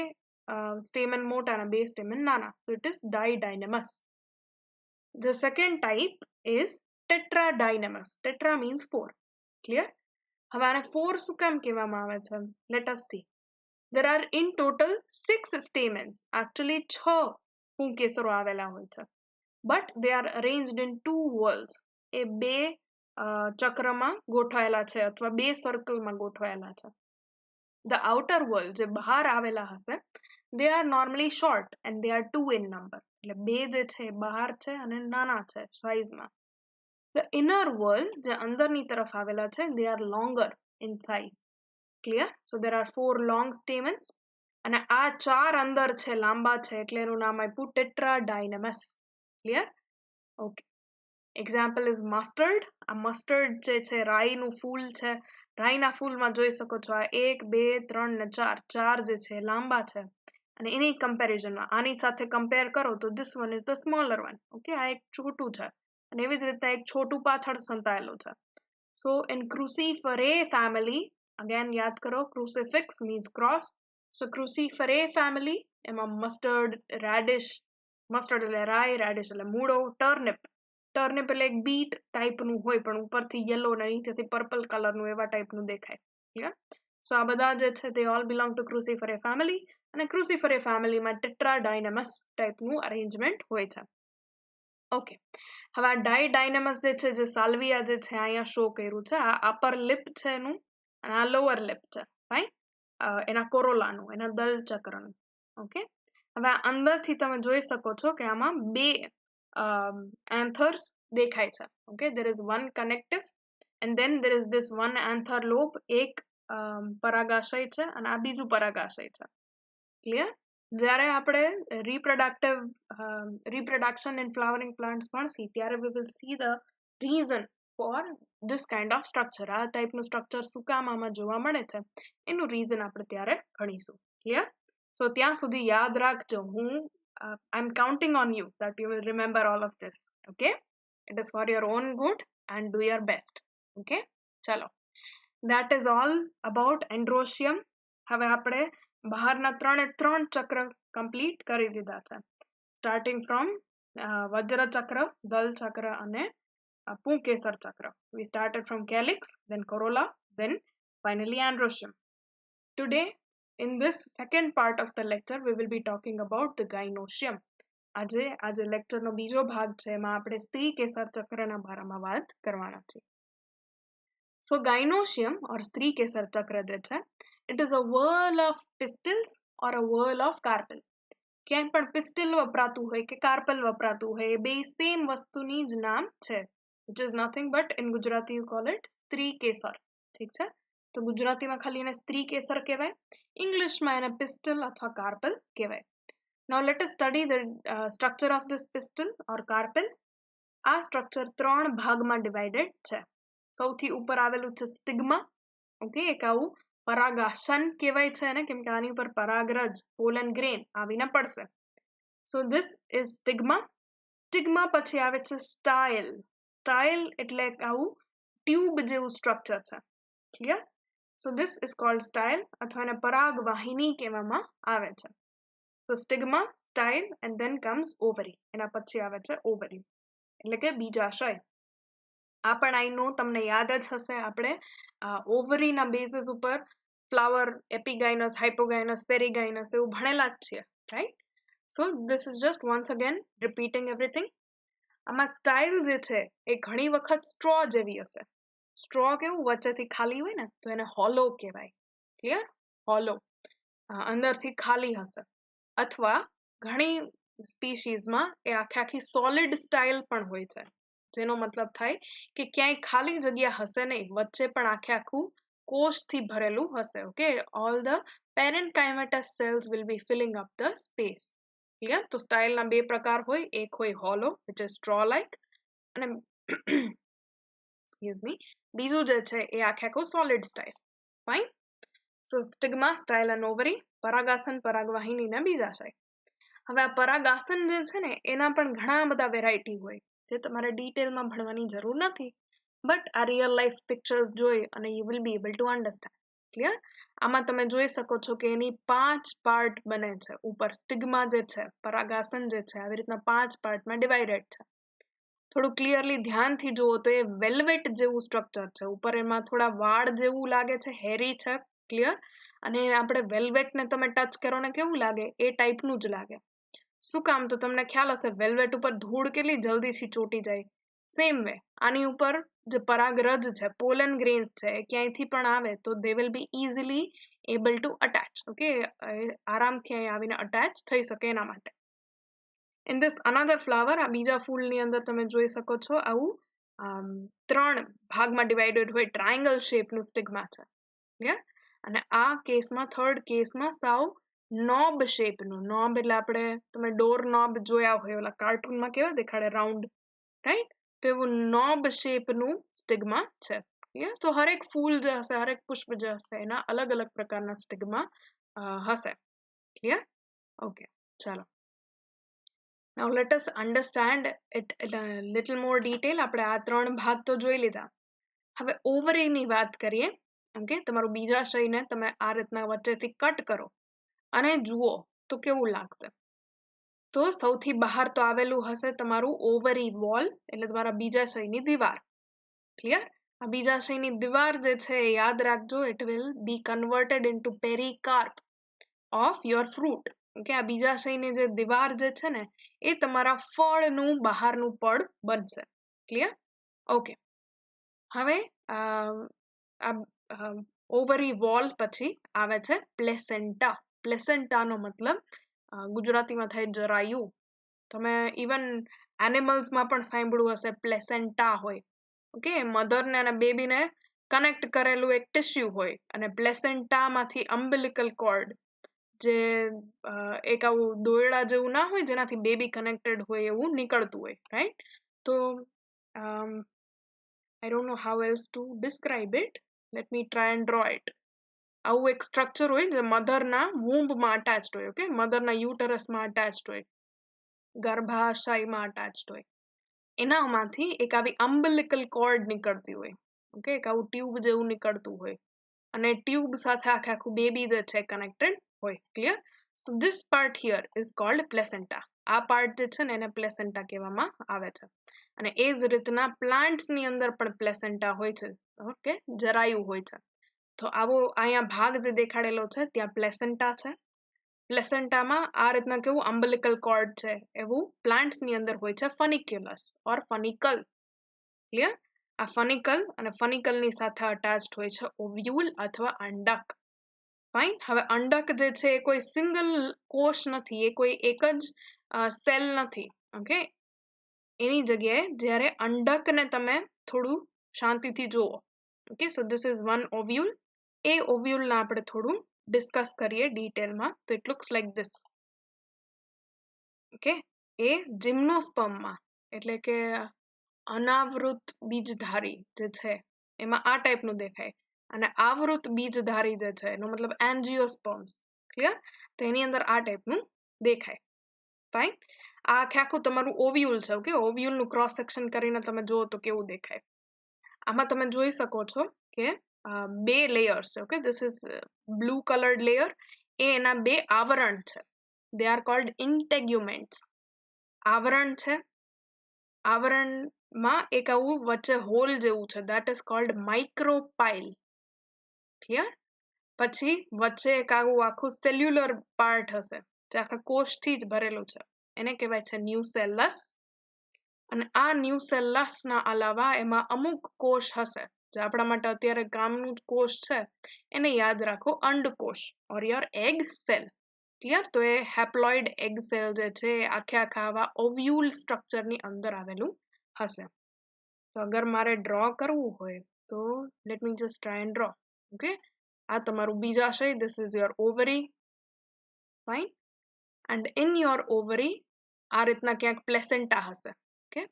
stamen મોટા અને 2 stamen નાના, so it is didynamis. The second type is tetradynamis. Tetra means 4. Clear? હવે આને 4 શું કામ કહેવામાં આવે છે? Let us see. There are in total 6 stamens. Actually 6 પુંકેસરો આવેલા હોય છે. But they are arranged in 2 whorls. એ 2 ચક્રમાં ગોઠવાયેલા છે અથવા 2 સર્કલમાં ગોઠવાયેલા છે. The outer whorl જે બહાર આવેલા હશે, they are normally short and they are 2 in number. એટલે 2 જે છે બહાર છે અને નાના છે સાઈઝમાં. The inner whorl જે અંદરની તરફ આવેલા છે, they are longer in size. Clear? So there are 4 long stamens અને આ 4 અંદર છે, લાંબા છે, એટલે એનું નામ આપ્યું tetradynamis. Clear? Okay. Example is mustard. આ mustard જે છે રાઈનું ફૂલ છે. રાઈના ફૂલમાં જોઈ શકો છો આ 1 2 3 ને 4 4 જે છે લાંબા છે, અને એની કમ્પેરિઝનમાં આની સાથે કમ્પેર કરો તો this one is the smaller one. Okay, આ એક છોટું છે અને એવી જ રીતના એક છોટું પાછળ સંતાયેલું છે. So in Cruciferae family, again યાદ કરો, crucifix means cross. So Cruciferae family, એમાં mustard, radish, mustard એટલે રાઈ, radish એટલે મૂળો, turnip એટલે એક બીટ ટાઈપનું હોય પણ ઉપરથી યલો અને નીચેથી પર્પલ કલરનું એવા ટાઈપનું દેખાય. ક્લિયર? સો આ બધા જે છે તે ઓલ બિલોંગ ટુ ક્રુસિફેરા ફેમિલી, અને ક્રુસિફેરા ફેમિલીમાં ટેટ્રાડાયનેમસ ટાઈપનું અરેન્જમેન્ટ હોય છે. ઓકે, હવે આ ડાયનેમસ જે છે, જે સાલ્વિયા જે છે અહીંયા શો કર્યું છે, આ અપર લિપ છે એનું, અને આ લોઅર લિપ છે, ફાઇન, એના કોરોલાનું, એના દલ ચક્રનું. ઓકે, હવે આ અંદરથી તમે જોઈ શકો છો કે આમાં બે anthers દેખાય છે. Okay, there is one connective and then there is this one anther lobe, એક પરાગાશય છે અને આ બીજું પરાગાશય છે. ક્લિયર? જ્યારે આપણે reproduction in flowering plants ભણશી ત્યારે we will see the reason for this kind of structure. આ ટાઈપનું સ્ટ્રક્ચર શું કામ આમાં જોવા મળે છે એનું રીઝન આપણે ત્યારે ભણીશું. ક્લિયર? સો ત્યાં સુધી યાદ રાખજો, I'm counting on you that you will remember all of this. Okay, it is for your own good and do your best. Okay, ચલો, that is all about androecium. હવે આપણે બહારના 3 ચક્ર કમ્પ્લીટ કરી દીધા છે, સ્ટાર્ટિંગ ફ્રોમ વજ્ર ચક્ર, દલ ચક્ર અને પુંકેસર ચક્ર. We started from calyx, then corolla, then finally androecium. Today in this second part of the lecture we will be talking about the gynoecium. આજે લેક્ચરનો બીજો ભાગ છે, એમાં આપણે સ્ત્રી કેસર ચક્રના બારામાં વાત કરવાના છે. So gynoecium or સ્ત્રી કેસર ચક્ર જે છે, it is a whirl of pistils or a whirl of carpel. ક્યાંય પણ પિસ્ટિલ વપરાતું હોય કે કાર્પલ વપરાતું હોય, એ બે સેમ વસ્તુની જ નામ છે, which is nothing but in Gujarati you call it સ્ત્રી કેસર. ઠીક છે, તો ગુજરાતીમાં ખાલી એને સ્ત્રી કેસર કહેવાય, ઇંગ્લિશમાં એને પિસ્ટલ અથવા કાર્પલ કહેવાય. Now let us study the structure of this pistil or carpel. આ સ્ટ્રક્ચર 3 ભાગમાં ડિવાઇડેડ છે. સૌથી ઉપર આવેલું છે સ્ટિગ્મા. ઓકે, એક આવું પરાગાસન કહેવાય છે એને, કેમ કે આની ઉપર પરાગરજ, પોલન ગ્રેન આવીને પડશે. સો ધીસ ઇઝ સ્ટિગ્મા. સ્ટિગ્મા પછી આવે છે સ્ટાઇલ. સ્ટાઇલ એટલે આવું ટ્યુબ જેવું સ્ટ્રક્ચર છે. Clear? So this is called style, અથવા એને પરાગવાહિની કહેવામાં આવે છે. તો stigma, style and then comes ovary. એના પછી આવે છે ઓવરી, એટલે કે બીજાશય. આ પણ આઈ નો તમને યાદ જ હશે, આપણે ઓવરીના બેઝિસ ઉપર ફ્લાવર, એપિગાઇનસ, હાઇપોગાઇનસ, પેરીગાઇનસ એવું ભણેલા જ છીએ, right? So this is just once again repeating everything. આમાં સ્ટાઇલ જે છે એ ઘણી વખત સ્ટ્રો જેવી હશે. સ્ટ્રો કેવું વચ્ચેથી ખાલી હોય ને, તો એને હોલો કહેવાય. ક્લિયર? હોલો, અંદરથી ખાલી હશે. અથવા ઘણી સ્પીશીઝમાં એ આખી સોલિડ સ્ટાઇલ પણ હોય છે, જેનો મતલબ થાય કે ક્યાંય ખાલી જગ્યા હશે નહીં, વચ્ચે પણ આખું કોષથી ભરેલું હશે. Okay, all the parenchymatous cells will be filling up the space. Clear? તો સ્ટાઇલના 2 પ્રકાર હોય, એક હોય hollow which is straw like, અને એક્સક્યુઝ મી, બીજું જે છે એ આખું solid style. Fine. So stigma, style અને ઓવરી, પરાગાસન, પરાગવાહિની ને બીજાશય. હવે આ પરાગાસન જે છે ને, એના પણ ઘણા બધા વેરાયટી હોય, જે તમારે ડિટેલમાં ભણવાની જરૂર નથી, બટ આ રિયલ લાઈફ પિક્ચર્સ જોઈ અને you will be able to understand. Clear? આમાં તમે જોઈ શકો છો કે એની 5 પાર્ટ બને છે. ઉપર સ્ટિગ્મા જે છે, પરાગાસન જે છે, આવી રીતના 5 પાર્ટમાં ડિવાઇડેડ છે. થોડું ક્લિયરલી ધ્યાનથી જુઓ તો એ વેલ્વેટ જેવું સ્ટ્રક્ચર છે. ઉપર એમાં થોડા વાળ જેવું લાગે છે, હેરી છે. ક્લિયર? અને આપણે વેલ્વેટને તમે ટચ કરો ને કેવું લાગે, એ ટાઈપનું જ લાગે. શું કામ? તો તમને ખ્યાલ હશે વેલ્વેટ ઉપર ધૂળ કેટલી જલ્દીથી ચોટી જાય. સેમ વે આની ઉપર જે પરાગરજ છે, પોલન ગ્રેન્સ છે, એ ક્યાંયથી પણ આવે તો they will be easily able to attach. Okay, આરામથી અહીં આવીને અટેચ થઈ શકે એના માટે. ઇન ધીસ અનધર ફ્લાવર, આ બીજા ફૂલની અંદર તમે જોઈ શકો છો આવું 3 ભાગમાં ડિવાઇડેડ હોય, ટ્રાયંગલ શેપનું સ્ટિગ્મા છે. ક્લિયર? અને આ કેસમાં, થર્ડ કેસમાં સાવ નોબ શેપનું, નોબ એટલે આપણે તમે ડોર નોબ જોયા હોય, ઓલા કાર્ટૂનમાં કેવા દેખાડે, રાઉન્ડ, રાઈટ? તો એવું નોબ શેપનું સ્ટિગ્મા છે. ક્લિયર? તો હરેક ફૂલ જે હશે, હરેક પુષ્પ જે હશે, એના અલગ અલગ પ્રકારના સ્ટિગ્મા હશે. ક્લિયર? ઓકે, ચાલો. Now let us understand it in a little more detail. આપણે આ 3 ભાગ તો જોઈ લીધા. હવે ઓવરીની વાત કરીએ. ઓકે, તમારું બીજાશયને તમે આ રીતના વચ્ચેથી કટ કરો અને જુઓ તો કેવું લાગશે. તો સૌથી બહાર તો આવેલું હશે તમારું ઓવરી વોલ, એટલે તમારા બીજાશયની દીવાર. ક્લિયર? આ બીજાશયની દીવાર જે છે એ યાદ રાખજો, it will be converted into pericarp of your fruit. Okay, આ બીજાશયની જે દીવાર જે છે ને એ તમારા ફળનું બહારનું પડ બનશે. ક્લિયર? ઓકે, હવે ઓવરી વોલ પછી આવે છે પ્લેસેન્ટા. પ્લેસેન્ટાનો મતલબ ગુજરાતીમાં થાય જરાયું. તમે ઇવન એનિમલ્સમાં પણ સાંભળ્યું હશે પ્લેસેન્ટા હોય. ઓકે, મધરને અને બેબીને કનેક્ટ કરેલું એક ટિશ્યુ હોય અને પ્લેસેન્ટામાંથી અમ્બિલિકલ કોર્ડ, જે એક આવું દોરડા જેવું ના હોય જેનાથી બેબી કનેક્ટેડ હોય એવું નીકળતું હોય, રાઈટ? તો I don't know how else to describe it. Let me try and draw it. આવું એક સ્ટ્રક્ચર હોય જે મધરના વૂમ્બમાં અટેચ્ડ હોય. ઓકે, મધરના યુટરસમાં અટેચ્ડ હોય, ગર્ભાશયમાં અટેચ્ડ હોય. એનામાંથી એક આવી અમ્બિલિકલ કોર્ડ નીકળતી હોય. ઓકે, એક આવું ટ્યુબ જેવું નીકળતું હોય અને ટ્યુબ સાથે આખું બેબી જે છે કનેક્ટેડ હોય. Clear? So this part here is called placenta. આ પાર્ટ જે છે ને એને પ્લેસેન્ટા કહેવામાં આવે છે. અને એ જ રીતના પ્લાન્ટ્સની અંદર પણ પ્લેસેન્ટા હોય છે. ઓકે, જરાયું હોય છે. તો આવો અહીંયા ભાગ જે દેખાડેલો છે ત્યાં પ્લેસેન્ટા છે. પ્લેસેન્ટામાં આ રીતના કેવું અમ્બિલિકલ કોર્ડ છે એવું પ્લાન્ટ્સની અંદર હોય છે ફનિક્યુલસ ઓર ફનિકલ. ક્લિયર? આ ફનિકલ અને ફનિકલની સાથે અટેચ્ડ હોય છે ઓવ્યુલ અથવા અંડક. ફાઇન. હવે અંડક જે છે એ કોઈ સિંગલ કોષ નથી, એ કોઈ એક જ સેલ નથી. ઓકે, એની જગ્યાએ જ્યારે અંડકને તમે થોડું શાંતિથી જુઓ. Okay, so this is one ovule. એ ઓવ્યુલને આપણે થોડું ડિસ્કસ કરીએ ડિટેલમાં. તો it looks like this. Okay, એ જિમ્નોસ્પર્મમાં એટલે કે અનાવૃત બીજધારી જે છે એમાં આ ટાઈપનું દેખાય, અને આવૃત બીજધારી જે છે એનો મતલબ એન્જિયોસ્પર્મ્સ. ક્લિયર? તો એની અંદર આ ટાઈપનું દેખાય. ફાઇન. આ આખું તમારું ઓવ્યુલ છે. ઓકે, ઓવ્યુલનું ક્રોસ સેક્શન કરીને તમે જુઓ તો કેવું દેખાય. આમાં તમે જોઈ શકો છો કે બે લેયર્સ છે. Okay, this is blue coloured layer. એ એના બે આવરણ છે. They are called integuments. આવરણ છે. આવરણમાં એક આવું વચ્ચે હોલ જેવું છે, that is called micropyle. Clear? પછી વચ્ચે એક આખું સેલ્યુલર પાર્ટ હશે જે આખા કોષથી જ ભરેલું છે, એને કહેવાય છે ન્યુસેલસ. અને આ ન્યુસેલસના અલાવા એમાં અમુક કોષ હશે જે આપણા માટે અત્યારે કામનું કોષ છે, એને યાદ રાખો, અંડકોષ or your egg cell. Clear? તો એ હેપ્લોઇડ એગ સેલ જે છે એ આખા આવા ઓવ્યુલ સ્ટ્રક્ચરની અંદર આવેલું હશે. તો અગર મારે ડ્રો કરવું હોય તો let me just try and draw. Okay, આ તમારું બીજાશય. This is your ovary. Fine. And in your ovary આ રીતના ક્યાંક પ્લેસેન્ટા હશે. ઓકે,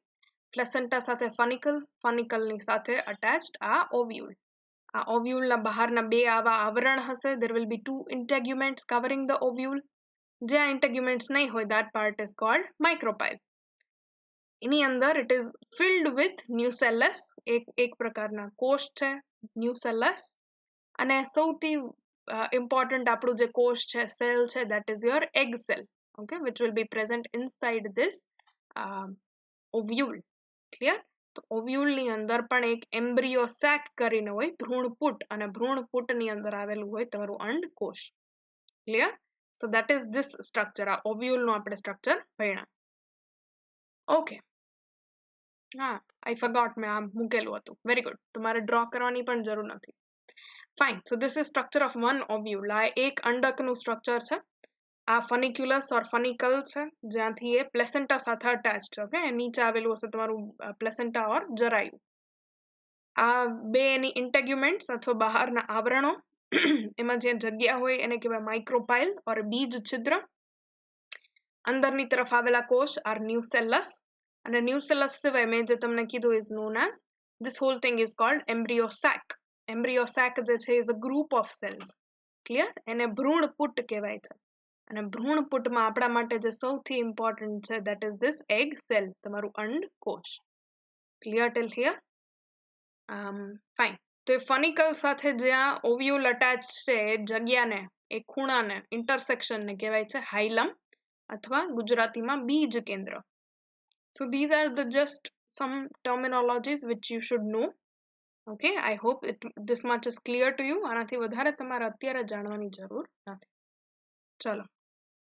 પ્લેસેન્ટા સાથે ફનિકલ, ફનિકલની સાથે અટેચ્ડ આ ઓવ્યુલ. આ ઓવ્યુલના બહારના બે આવા આવરણ હશે. there will be two integuments covering the ovule. જે આ ઇન્ટેગ્યુમેન્ટ્સ નહીં હોય, that part is called micropyle. એની અંદર ઇટ ઇઝ ફિલ્ડ વિથ ન્યુસેલસ. એક પ્રકારના કોષ છે ન્યુસેલસ. અને સૌથી ઇમ્પોર્ટન્ટ આપણું જે કોષ છે, સેલ છે, that is your egg cell. Okay, which will be present inside this ovule. Clear? તો ઓવ્યુલની અંદર પણ એક એમ્બ્રિયો સેક કરીને હોય, ભ્રૂણપુટ, અને ભ્રૂણપુટની અંદર આવેલું હોય તમારું અંડકોષ. Clear? So that is this structure. આ ઓવ્યુલનું આપણે સ્ટ્રક્ચર ભણ્યા. ઓકે, હા, આઈ ફરગોટ, મેં આ મૂકેલું હતું. Very good. તમારે ડ્રો કરવાની પણ જરૂર નથી. Fine. So this is structure of one ovule. આ એક અંડકનું સ્ટ્રક્ચર છે. આ ફનિક્યુલસ ઓર ફનિકલ છે, જ્યાંથી એ પ્લેસેન્ટા સાથે અટેચ છે. ઓકે, નીચે આવેલું હશે તમારું પ્લેસેન્ટા ઓર જરાયું. આ બે એની ઇન્ટેગ્યુમેન્ટ્સ અથવા બહારના આવરણો, એમાં જે જગ્યા હોય એને કહેવાય માઇક્રોપાઇલ ઓર બીજ છિદ્ર. અંદરની તરફ આવેલા કોષ આર ન્યુસેલસ. અને ન્યુસેલસ સિવાય મેં જે તમને કીધું is known as, this whole thing is called embryo sac. Embryo sac જે છે is a group of cells. Clear? એને ભ્રૂણપુટ કહેવાય છે. અને ભ્રૂણપુટમાં આપણા માટે જે સૌથી ઇમ્પોર્ટન્ટ છે that is this egg cell, તમારું અંડકોષ. Clear till here? ફાઇન. તો એ ફનિકલ સાથે જ્યાં ઓવ્યુલ અટેચ છે એ જગ્યાને, એ ખૂણાને, ઇન્ટરસેક્શનને કહેવાય છે હાઇલમ, અથવા ગુજરાતીમાં બીજ કેન્દ્ર. So these are the just some terminologies which you should know. Okay, I hope this much is clear to you. આનાથી વધારે તમારે અત્યારે જાણવાની જરૂર નથી. ચલો,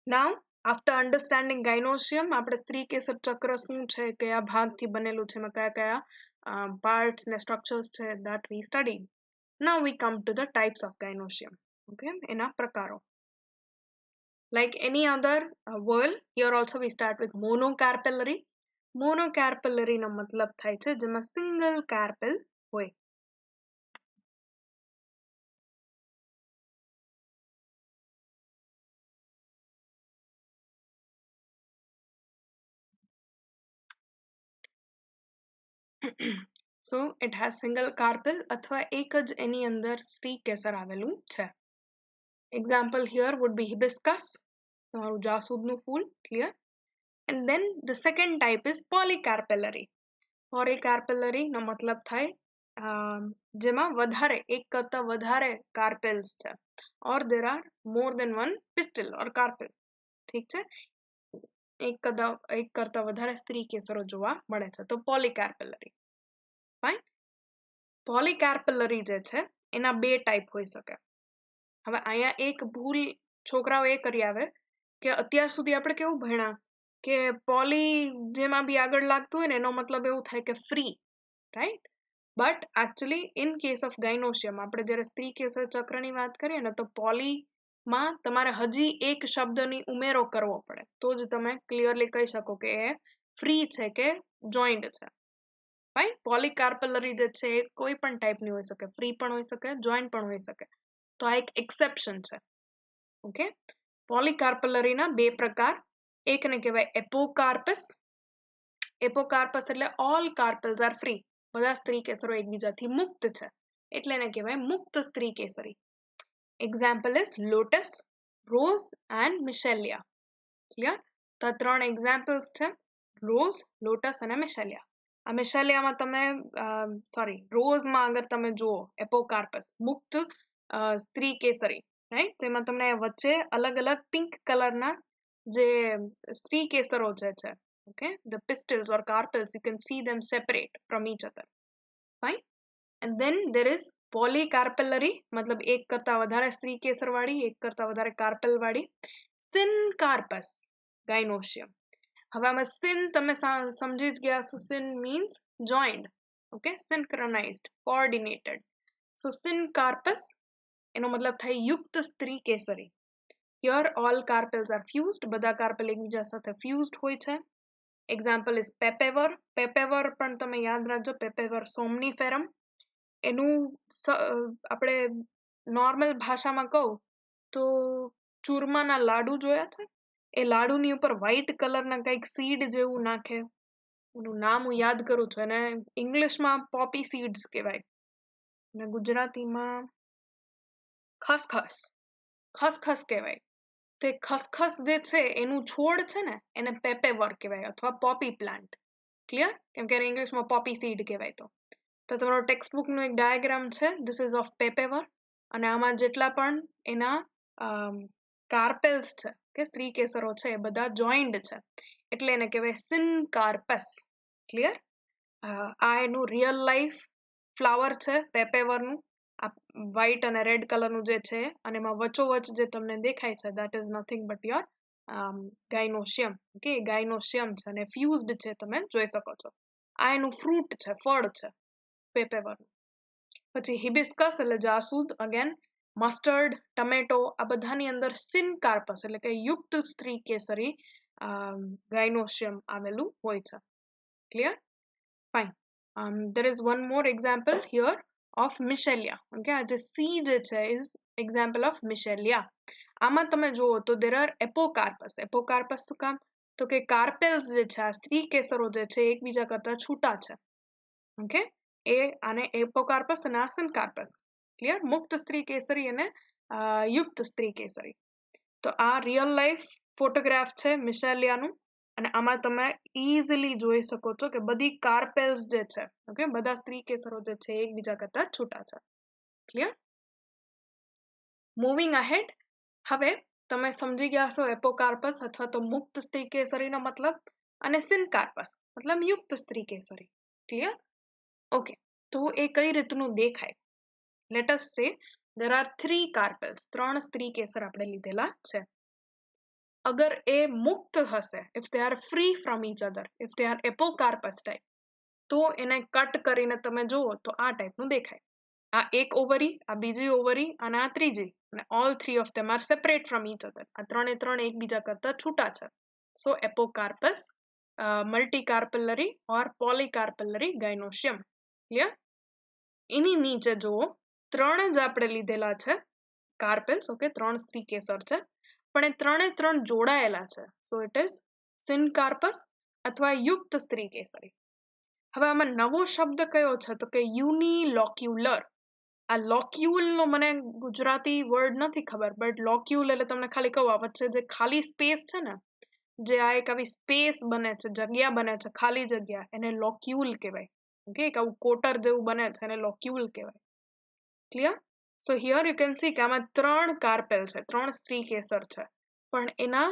નાઉ આફ્ટર અન્ડરસ્ટેન્ડિંગ ગાયનોશિયમ, આપણે સ્ત્રીકેસર ચક્ર શું છે, કયા ભાગથી બનેલું છે, એમાં કયા કયા પાર્ટ્સ ને સ્ટ્રક્ચર્સ છે, that we studied. Now we come to the types of gynoecium. Okay, એના પ્રકારો. Like any other whorl, here also we start with monocarpellary. Monocarpellary નો મતલબ થાય છે જેમાં સિંગલ કાર્પેલ હોય. So it has single carpel અથવા એક જ એની અંદર સ્ત્રીકેસર આવેલું છે. Example here would be hibiscus, તમારું જાસૂદનું ફૂલ, clear? And then the second type is polycarpellary. Polycarpellary નો મતલબ થાય જેમાં વધારે, એક કરતા વધારે કાર્પેલ્સ છે, or there are more than one pistil or carpel. ઠીક છે, એક કરતા વધારે સ્ત્રીકેસરો જોવા મળે છે, તો polycarpellary. ફાઇન. પોલીકાર્પેલરી જે છે એના બે ટાઈપ હોઈ શકે. હવે અહીંયા એક ભૂલ છોકરાઓ એ કરી આવે કે અત્યાર સુધી આપણે કેવું ભણ્યા કે પોલી જેમાં બી આગળ લાગતું હોય ને એનો મતલબ એવું થાય કે free, right? But actually in case of gynoecium આપણે જ્યારે સ્ત્રીકેસર ચક્રની વાત કરીએ ને તો પોલીમાં તમારે હજી એક શબ્દની ઉમેરો કરવો પડે તો જ તમે ક્લિયરલી કહી શકો કે એ ફ્રી છે કે જોઈન્ડ છે. ફાઇન. પોલીકાર્પેલરી જે છે એ કોઈ પણ ટાઈપની હોઈ શકે, ફ્રી પણ હોઈ શકે, જોઈન્ટ પણ હોઈ શકે. તો આ એક એક્સેપ્શન છે. ઓકે, પોલીકાર્પેલરીના બે પ્રકાર. એકને કહેવાય એપોકાર્પસ. એપોકાર્પસ એટલે ઓલ કાર્પલ્સ આર ફ્રી, બધા સ્ત્રીકેસરો એકબીજાથી મુક્ત છે, એટલે એને કહેવાય મુક્ત સ્ત્રીકેસરી. Example is lotus, rose and michelia. Clear? તો આ ત્રણ એક્ઝામ્પલ્સ છે, રોઝ, લોટસ અને મિશેલિયા. આ મિશેલિયામાં તમે રોઝમાં અગર તમે જુઓ એપોકાર્પસ મુક્ત સ્ત્રીકેસરી, રાઈટ? તો એમાં તમને વચ્ચે અલગ અલગ પિંક કલરના જે સ્ત્રીકેસરો જે છે, okay, the pistils or carpels, you can see them separate from each other. Fine. And then there is polycarpellary, મતલબ એક કરતા વધારે સ્ત્રીકેસર વાળી, એક કરતા વધારે કાર્પેલ વાળી. syncarpus gynoecium. હવે આમાં સિન તમે સમજી જ ગયા છો, sin means joined, okay, synchronized, coordinated. So syncarpus એનો મતલબ થાય યુક્ત સ્ત્રીકેસરી. Here all carpels are fused, બધા કાર્પેલ એકબીજા સાથે fused હોય છે. Example is પેપેવર. પેપેવર પણ તમે યાદ રાખજો, પેપેવર સોમનીફેરમ. એનું આપણે નોર્મલ ભાષામાં કહું તો ચૂરમાના લાડુ જોયા છે, એ લાડુની ઉપર વ્હાઈટ કલરના કંઈક સીડ જેવું નાખે, એનું નામ હું યાદ કરું છું, એને ઇંગ્લિશમાં પોપી સીડ્સ કહેવાય અને ગુજરાતીમાં ખસખસ, ખસખસ કહેવાય. તે ખસખસ જે છે એનું છોડ છે ને એને પેપેવર કહેવાય અથવા પોપી પ્લાન્ટ. ક્લિયર? કેમ કે ઇંગ્લિશમાં પોપી સીડ કહેવાય. તો તમારો ટેક્સ્ટ બુકનો એક ડાયાગ્રામ છે, ધીસ ઇઝ ઓફ પેપેવર, અને આમાં જેટલા પણ એના કાર્પેલ્સ છે કે સ્ત્રીકેસરો છે એ બધા જોઈન્ડ છે, એટલે એને કહેવાય સિનકાર્પસ. ક્લિયર? આ એનું રિયલ લાઈફ ફ્લાવર છે પેપેવરનું, આ વ્હાઈટ અને રેડ કલરનું જે છે, અને એમાં વચ્ચોવચ જે તમને દેખાય છે that is nothing but your gynoecium. Okay, gynoecium છે અને ફ્યુઝડ છે, તમે જોઈ શકો છો. આ એનું ફ્રૂટ છે, ફળ છે પેપેવરનું. પછી હિબિસ્કસ એટલે જાસૂદ, અગેન મસ્ટર્ડ, ટમેટો, આ બધાની અંદર સિનકાર્પસ એટલે કે યુક્ત સ્ત્રીકેસરી ગાયનોશિયમ આવેલું હોય છે. Clear? Fine. there is one more example here of michelia. Okay, આ જે સી જે છે ઇઝ એક્ઝામ્પલ ઓફ મિશેલિયા. આમાં તમે જુઓ તો there are એપોકાર્પસ. એપોકાર્પસ શું કામ? તો કે કાર્પેલ્સ જે છે, આ સ્ત્રીકેસરો જે છે એકબીજા કરતા છૂટા છે. ઓકે, એ આને એપોકાર્પસ અને આ સિનકાર્પસ. ક્લિયર? મુક્ત સ્ત્રીકેસરી અને યુક્ત સ્ત્રીકેસરી. તો આ રિયલ લાઈફ ફોટોગ્રાફ છે મિશેલિયાનું, અને આમાં તમે ઇઝીલી જોઈ શકો છો કે બધી કાર્પેલ્સ જે છે, ઓકે, બધા સ્ત્રીકેસરો જે છે એકબીજા કરતા છૂટા છે. ક્લિયર? Moving ahead. હવે તમે સમજી ગયા છો એપોકાર્પસ અથવા તો મુક્ત સ્ત્રીકેસરીનો મતલબ, અને સિનકાર્પસ મતલબ યુક્ત સ્ત્રીકેસરી. ક્લિયર? ઓકે, તો એ કઈ રીતનું દેખાય? લેટ અસ સે there are 3 કાર્પેલ્સ, 3 સ્ત્રી કેસર આપણે લીધેલા છે. અગર એ મુક્ત હશે, if they are free from each other, if they are apocarpous type, તો એને કટ કરીને તમે જુઓ તો આ ટાઈપનું દેખાય. આ એક ઓવરી, આ બીજી ઓવરી અને આ ત્રીજી, અને all 3 of them are separate from each other. આ ત્રણે ત્રણ એકબીજા કરતા છૂટા છે. સો એપોકાર્પસ, મલ્ટીકાર્પેલરી ઓર પોલીકાર્પેલરી ગાયનોશિયમ. ક્લિયર? એની નીચે જુઓ, 3 જ આપણે લીધેલા છે કાર્પેલ્સ. ઓકે, 3 સ્ત્રી કેસર છે, પણ એ ત્રણે ત્રણ જોડાયેલા છે. સો ઇટ ઇઝ સિનકાર્પસ અથવા યુક્ત સ્ત્રી કેસરી. હવે આમાં નવો શબ્દ કયો છે તો કે યુનિલોક્યુલર. આ લોક્યુલનો મને ગુજરાતી વર્ડ નથી ખબર, બટ લોક્યુલ એટલે તમને ખાલી કહું, આ વચ્ચે જે ખાલી સ્પેસ છે ને, જે આ એક આવી સ્પેસ બને છે, જગ્યા બને છે, ખાલી જગ્યા, એને લોક્યુલ કહેવાય. ઓકે, એક આવું કોટર જેવું બને છે, એને લોક્યુલ કહેવાય. Clear? So here you can C કે આમાં 3 કાર્પેલ છે, 3 સ્ત્રી કેસર છે, પણ એના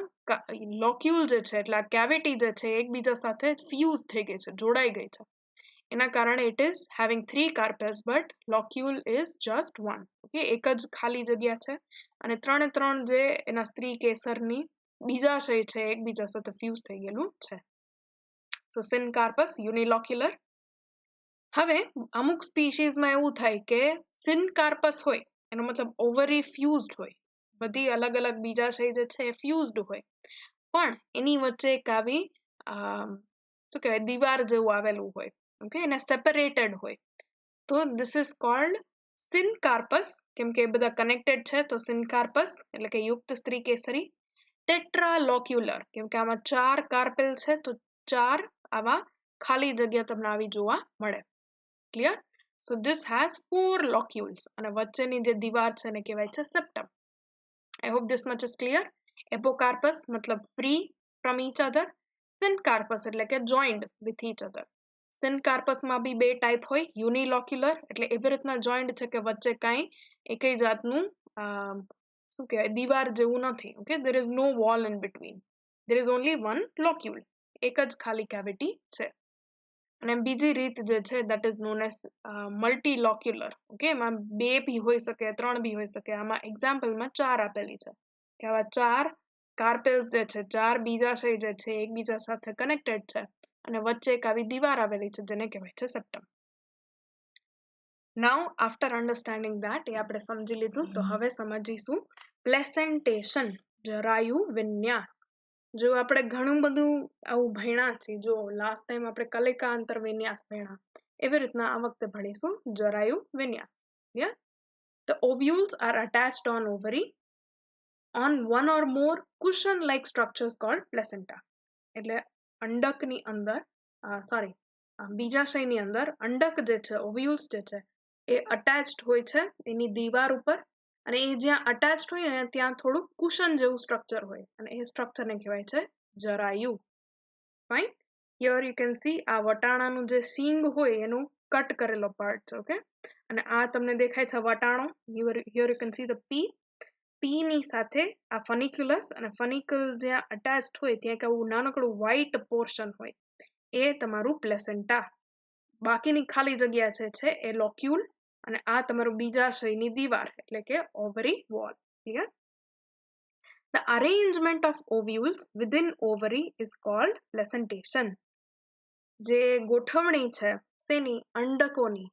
લોક્યુલ જે છે, એટલે આ કેવિટી જે છે એકબીજા સાથે ફ્યુઝ થઈ ગઈ છે, જોડાઈ ગઈ છે. એના કારણે it is having 3 carpels but locule is just 1. Okay, એક જ ખાલી જગ્યા છે અને ત્રણે ત્રણ જે એના સ્ત્રી કેસરની બીજાશય છે એકબીજા સાથે ફ્યુઝ થઈ ગયેલું છે. સો સિનકાર્પસ યુનિલોક્યુલર. હવે અમુક સ્પીશીઝમાં એવું થાય કે સિનકાર્પસ હોય એનો મતલબ ઓવરી ફ્યુઝડ હોય, બધી અલગ અલગ બીજાશય જે છે એ ફ્યુઝડ હોય, પણ એની વચ્ચે એક આવી શું કહેવાય દીવાર જેવું આવેલું હોય. ઓકે, એને સેપરેટેડ હોય, તો ધીસ ઇઝ કોલ્ડ સિનકાર્પસ. કેમ કે એ બધા કનેક્ટેડ છે, તો સિનકાર્પસ એટલે કે યુક્ત સ્ત્રી કેસરી. ટેટ્રાલોક્યુલર, કેમ કે આમાં 4 કાર્પેલ છે, તો 4 આવા ખાલી જગ્યા તમને આવી જોવા મળે. Clear? So this has 4 locules, અને વચ્ચેની જે દીવાર છે એને કહેવાય છે septum. I hope this much is clear. Apocarpous મતલબ free from each other. Syncarpous એટલે કે જોઇન્ડ વિથ ઈચ અધર. સિનકાર્પસમાં બી 2 ટાઈપ હોય, યુનિલોક્યુલર એટલે એવી રીતના જોઇન્ડ છે કે વચ્ચે કાંઈ એકય જાતનું શું કહેવાય દીવાર જેવું નથી. Okay, there is no wall in between, there is only one locule, એક જ ખાલી કેવિટી છે. અને બીજી રીત જે છે that is known as multilocular. Okay, એમાં 2 બી હોઈ શકે, 3 બી હોઈ શકે. આમાં એક્ઝામ્પલમાં 4 આપેલી છે કે આવા 4 કાર્પેલ્સ જે છે, 4 બીજાશય જે છે એકબીજા સાથે કનેક્ટેડ છે, અને વચ્ચે એક આવી દીવાર આવેલી છે જેને કહેવાય છે સેપ્ટમ. નાઉ આફ્ટર અન્ડરસ્ટેન્ડિંગ ધેટ, એ આપણે સમજી લીધું, તો હવે સમજીશું પ્લેસેન્ટેશન, જરાયુ વિન્યાસ. જો આપણે ઘણું બધું આવું ભણ્યા છીએ, જો લાસ્ટ ટાઈમ આપણે કલિકા અંતર વિન્યાસ ભણ્યા, એવી રીતના આ વખતે ભણીશું જરાયુ વિન્યાસ. Yes, the ovules are attached on ovary on one or more cushion like structures called placenta. એટલે અંડકની અંદર બીજાશયની અંદર અંડક જે છે, ઓવ્યુલ્સ જે છે, એ અટેચ્ડ હોય છે એની દીવાર ઉપર, અને એ જ્યાં અટેચ્ડ હોય ને ત્યાં થોડું કુશન જેવું સ્ટ્રક્ચર હોય, અને એ સ્ટ્રક્ચરને કહેવાય છે જરાયુ. Fine. Here you can see આ વટાણાનું જે સિંગ હોય એનું કટ કરેલો પાર્ટ છે. ઓકે, અને આ તમને દેખાય છે વટાણો. Here you can see the pea. Pea ની સાથે આ ફનિક્યુલસ, અને ફનિકલ જ્યાં અટેચ્ડ હોય ત્યાં એક આવું નાનકડું વ્હાઇટ પોર્શન હોય, એ તમારું પ્લેસેન્ટા. બાકીની ખાલી જગ્યા છે એ લોક્યુલ, અને આ તમારું બીજાશયની દીવાર એટલે કે ઓવરી વોલ. ઠીક છે? The arrangement of ovules within ovary is called placentation. જે ગોઠવણી છે શેની? અંડકોની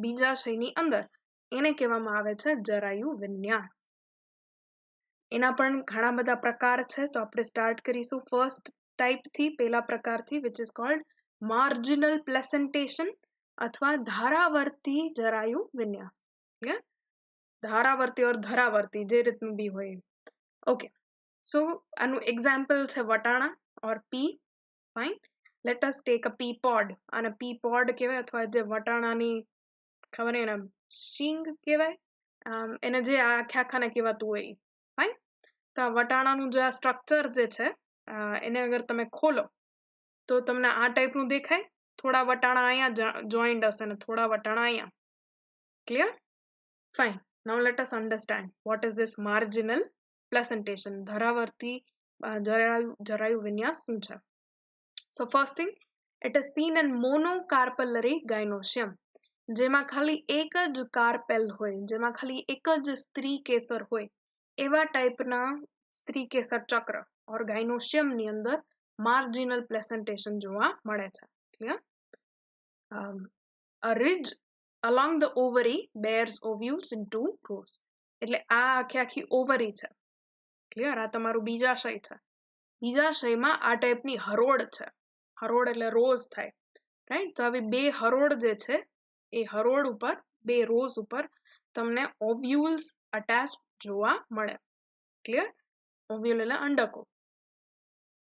બીજાશયની અંદર, એને કહેવામાં આવે છે જરાયુ વિન્યાસ. એના પણ ઘણા બધા પ્રકાર છે, તો આપણે સ્ટાર્ટ કરીશું ફર્સ્ટ ટાઈપથી, પહેલા પ્રકારથી, which is called marginal placentation અથવા ધારાવર્તી જરાયુ વિન્યાસ. ધારાવર્તી ઓર ધરાવર્તી, જે રીતનું બી હોય. ઓકે, સો આનું એક્ઝામ્પલ છે વટાણા or pea. Fine. Let us take a pea pod. આને પી પોડ કહેવાય, અથવા જે વટાણાની ખબર એને શીંગ કહેવાય, એને જે આખાને કહેવાતું હોય. ફાઇન. તો આ વટાણાનું જે આ સ્ટ્રક્ચર જે છે, એને અગર તમે ખોલો તો તમને આ ટાઈપનું દેખાય. થોડા વટાણા અહીંયા જોઈન્ડ હશે ને થોડા વટાણા અહીંયા. Clear? Fine. Now let us understand what is this marginal placentation. ધરાવર્તી જરાયુ વિન્યાસ શું છે? So first thing, it is seen in monocarpellary gynoecium. જેમાં ખાલી એક જ કાર્પેલ હોય, જેમાં ખાલી એક જ સ્ત્રી કેસર હોય, એવા ટાઈપના સ્ત્રી કેસર ચક્ર ઓર ગાયનોશિયમની અંદર માર્જિનલ પ્લેસેન્ટેશન જોવા મળે છે. Clear? A ridge along the ovary bears ovules in 2 rows. એટલે આ આખી ઓવરી છે. ક્લિયર? આ તમારું બીજાશય છે. બીજાશયમાં આ ટાઈપની હરોળ છે. હરોળ એટલે રોઝ થાય, રાઈટ? તો આવી બે હરોળ જે છે એ હરોળ ઉપર, બે રોઝ ઉપર તમને ઓવ્યુલ્સ અટેચ જોવા મળે. ક્લિયર? ઓવ્યુલ એટલે અંડકો.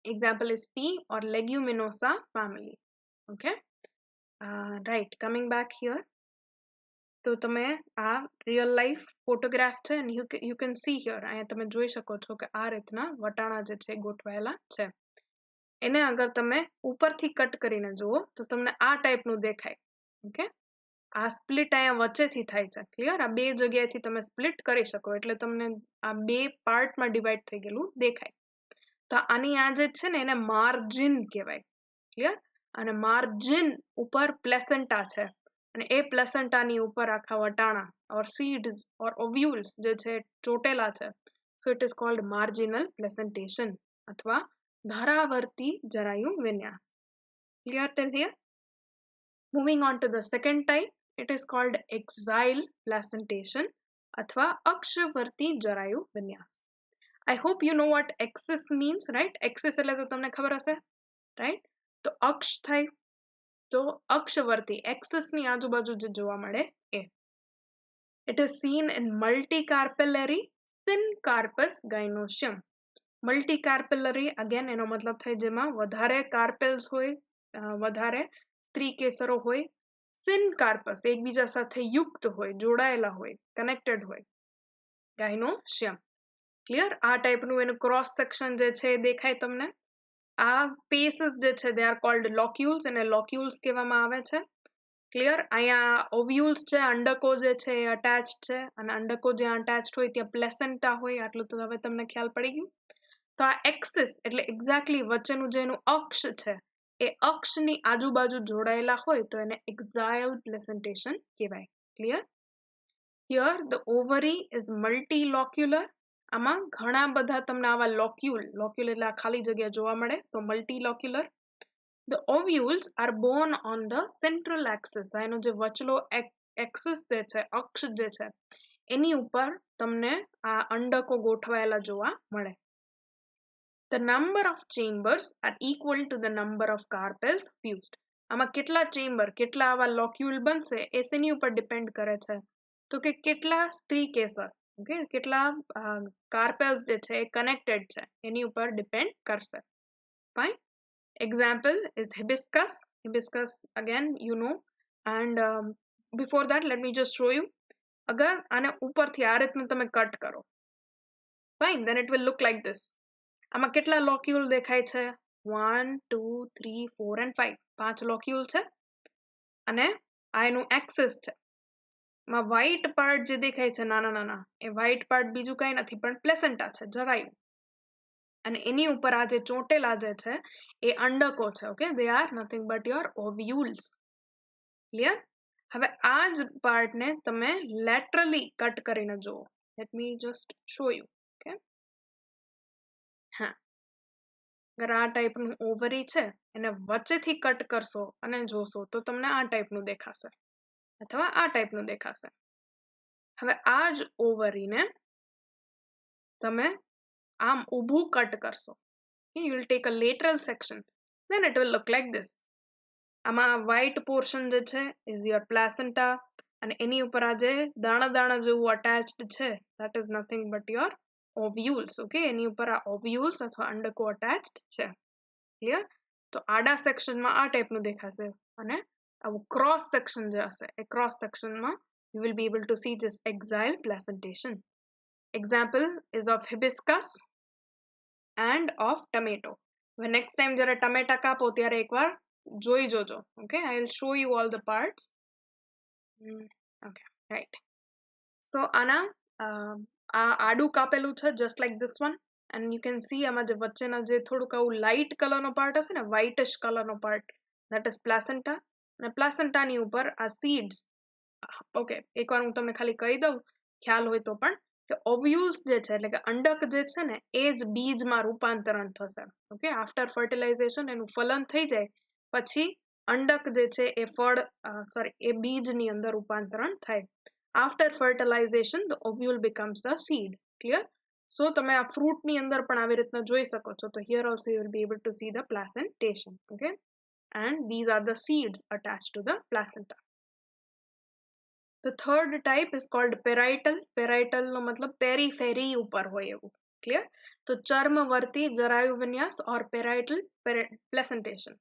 Example is pea or Leguminosae family. Okay, right. Coming back here, તો તમે આ રિયલ લાઈફ ફોટોગ્રાફ છે અને યુ કેન સી હિયર, અહીંયા તમે જોઈ શકો છો કે આ રીતના વટાણા જે છે ગોઠવાયેલા છે. એને અગર તમે ઉપરથી કટ કરીને જુઓ તો તમને આ ટાઈપનું દેખાય. ઓકે, આ સ્પ્લિટ અહીંયા વચ્ચેથી થાય છે. ક્લિયર? આ બે જગ્યાએથી તમે સ્પ્લિટ કરી શકો એટલે તમને આ બે પાર્ટમાં ડિવાઈડ થઈ ગયેલું દેખાય. તો આની આ જે છે ને એને માર્જિન કહેવાય. ક્લિયર? અને માર્જિન ઉપર પ્લેસેન્ટા છે અને એ પ્લેસેન્ટાની ઉપર આખા વટાણા ઓર સીડ્સ ઓર ઓવ્યુલ્સ જે છે ચોટેલા છે. So it is called marginal placentation અથવા ધરાવર્તી જરાયુ વિન્યાસ. Clear till here? Moving on to the second type, it is called exile placentation અથવા અક્ષવર્તી જરાયુ વિન્યાસ. I hope you know what axis means, right? Axis એટલે તો તમને ખબર હશે, right? તો અક્ષ થાય, તો અક્ષવર્તી axis ની આજુબાજુ જે જોવા મળે એ. It is seen in multicarpellary syncarpous gynoecium. Multicarpellary, again એનો મતલબ થાય જેમાં વધારે કાર્પેલ્સ હોય, વધારે સ્ત્રી કેસરો હોય. સિનકાર્પસ એકબીજા સાથે યુક્ત હોય, જોડાયેલા હોય, કનેક્ટેડ હોય. ગાયનોશિયમ. ક્લિયર? આ ટાઈપનું એનું ક્રોસ સેક્શન જે છે એ દેખાય તમને. આ સ્પેસીસ જે છે દે આર કોલ્ડ લોક્યુલ્સ, અને લોક્યુલ્સ કહેવામાં આવે છે. ક્લિયર? અહીંયા ઓવ્યુલ્સ છે, અંડકો જે છે એ અટેચ્ડ છે, અને અંડકો જ્યાં અટેચ્ડ હોય ત્યાં પ્લેસેન્ટા હોય. આટલું તો હવે તમને ખ્યાલ પડી ગયું. તો આ એક્સિસ એટલે એક્ઝેક્ટલી વચ્ચેનું જે એનું અક્ષ છે એ અક્ષની આજુબાજુ જોડાયેલા હોય તો એને એક્ઝાઇલ પ્લેસેન્ટેશન કહેવાય. Clear? Here the ovary is multilocular. આમાં ઘણા બધા તમને આવા લોક્યુલ એટલે આ ખાલી જગ્યા જોવા મળે. So multilocular. The ovules are borne on the central axis. એનો જે વચલો એક્સિસ જે છે, અક્ષ જે છે એની ઉપર તમને આ અંડકો ગોઠવાયેલા જોવા મળે. The number of chambers are equal to the number of carpels fused. આમાં કેટલા ચેમ્બર, કેટલા આવા લોક્યુલ બનશે એ શેની ઉપર ડિપેન્ડ કરે છે? તો કે કેટલા સ્ત્રી કેસર, ઓકે, કેટલા કાર્પેલ્સ જે છે એ કનેક્ટેડ છે એની ઉપર ડિપેન્ડ કરશે. Fine. Example is hibiscus. Hibiscus again you know, and before that let me just show you. અગર આને ઉપરથી આ રીતનું તમે કટ કરો, fine, then it will look like this. આમાં કેટલા લોક્યુલ દેખાય છે? 1 2 3 4 and 5. 5 લોક્યુલ છે અને આ એનું એક્સિસ છે. માં વ્હાઈટ પાર્ટ જે દેખાય છે નાના નાના, એ વ્હાઈટ પાર્ટ બીજું કઈ નથી પણ પ્લેસેન્ટા છે, જરાયું. અને એની ઉપર આ જે ચોટેલા જે છે એ અંડકો છે. Okay, they are nothing but your ovules. Clear? હવે આ જ પાર્ટને તમે લેટરલી કટ કરીને જુઓ. Let me just show you. Okay, હા, અગર આ ટાઈપનું ઓવરી છે એને વચ્ચેથી કટ કરશો અને જોશો તો તમને આ ટાઈપનું દેખાશે અથવા આ ટાઈપનું દેખાશે. હવે આ જ ઓવરીને તમે આમ ઊભું કટ કરશો, you will take a lateral section, then it will look like this. આમાં વ્હાઈટ પોર્શન જે છે is your placenta, અને એની ઉપર આ જે દાણા દાણા જેવું અટેચ્ડ છે that is nothing but your ovules. Okay, એની ઉપર આ ઓવ્યુલ્સ અથવા અંડકો અટેચ્ડ છે. ક્લિયર? તો આડા સેક્શનમાં આ ટાઈપનું દેખાશે અને આવું ક્રોસ સેક્શન જે હશે એ ક્રોસ સેક્શનમાં you will be able to see this exile placentation. Example is of hibiscus and of tomato. When next time જ્યારે ટમેટા કાપો ત્યારે એકવાર જોઈ જોજો. Okay, I will show you all the parts. Okay, right. So આના આ આડું કાપેલું છે just like this one, and you can see આમાં જે વચ્ચેના જે થોડુંક આવું લાઇટ કલરનો પાર્ટ હશે ને, વ્હાઇટિશ કલરનો પાર્ટ, that is placenta. અને પ્લાસેન્ટાની ઉપર આ seeds ઓકે, એકવાર હું તમને ખાલી કહી દઉં ખ્યાલ હોય તો પણ કે ઓવ્યુલ્સ જે છે એટલે કે અંડક જે છે ને એ જ બીજમાં રૂપાંતરણ થશે. ઓકે, આફ્ટર ફર્ટિલાઇઝેશન એનું ફલન થઈ જાય પછી અંડક જે છે એ એ બીજની અંદર રૂપાંતરણ થાય. After fertilization the ovule becomes a seed. Clear? So તમે આ ફ્રૂટની અંદર પણ આવી રીતના જોઈ શકો છો. તો here also you will be able to see the placentation. Okay, and these are the seeds attached to the placenta. The third type is called parietal. Parietal નો મતલબ પેરીફેરી ઉપર હોય એવું. ક્લિયર? તો ચર્મવર્તી જરાયુ વિન્યાસ or parietal placentation.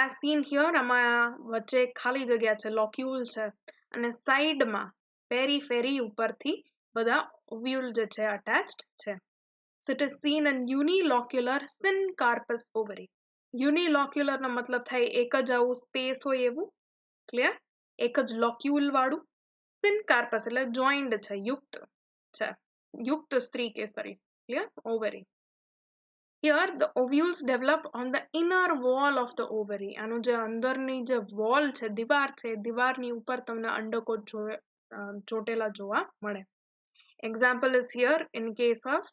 As seen here, આમાં વચ્ચે ખાલી જગ્યા છે, લોક્યુલ છે, અને સાઈડમાં પેરીફેરી ઉપરથી બધા ઓવ્યુલ જે છે અટેચ્ડ છે. So it is seen in unilocular syncarpous ovary. યુનિલોક્યુલર નો મતલબ થાય એક જ આવું સ્પેસ હોય એવું. ક્લિયર? એક જ લોક્યુલ વાળું. સિનકાર્પસ એટલે જોઈન્ડ છે, યુક્ત સ્ત્રી કેસરી. Clear? ઓવરી. Here the ovules develop on the inner wall of the ovary. આનું જે અંદરની જે વોલ છે, દીવાર છે, દીવારની ઉપર તમને અંડકો ચોટેલા જોવા મળે. Example is here in case of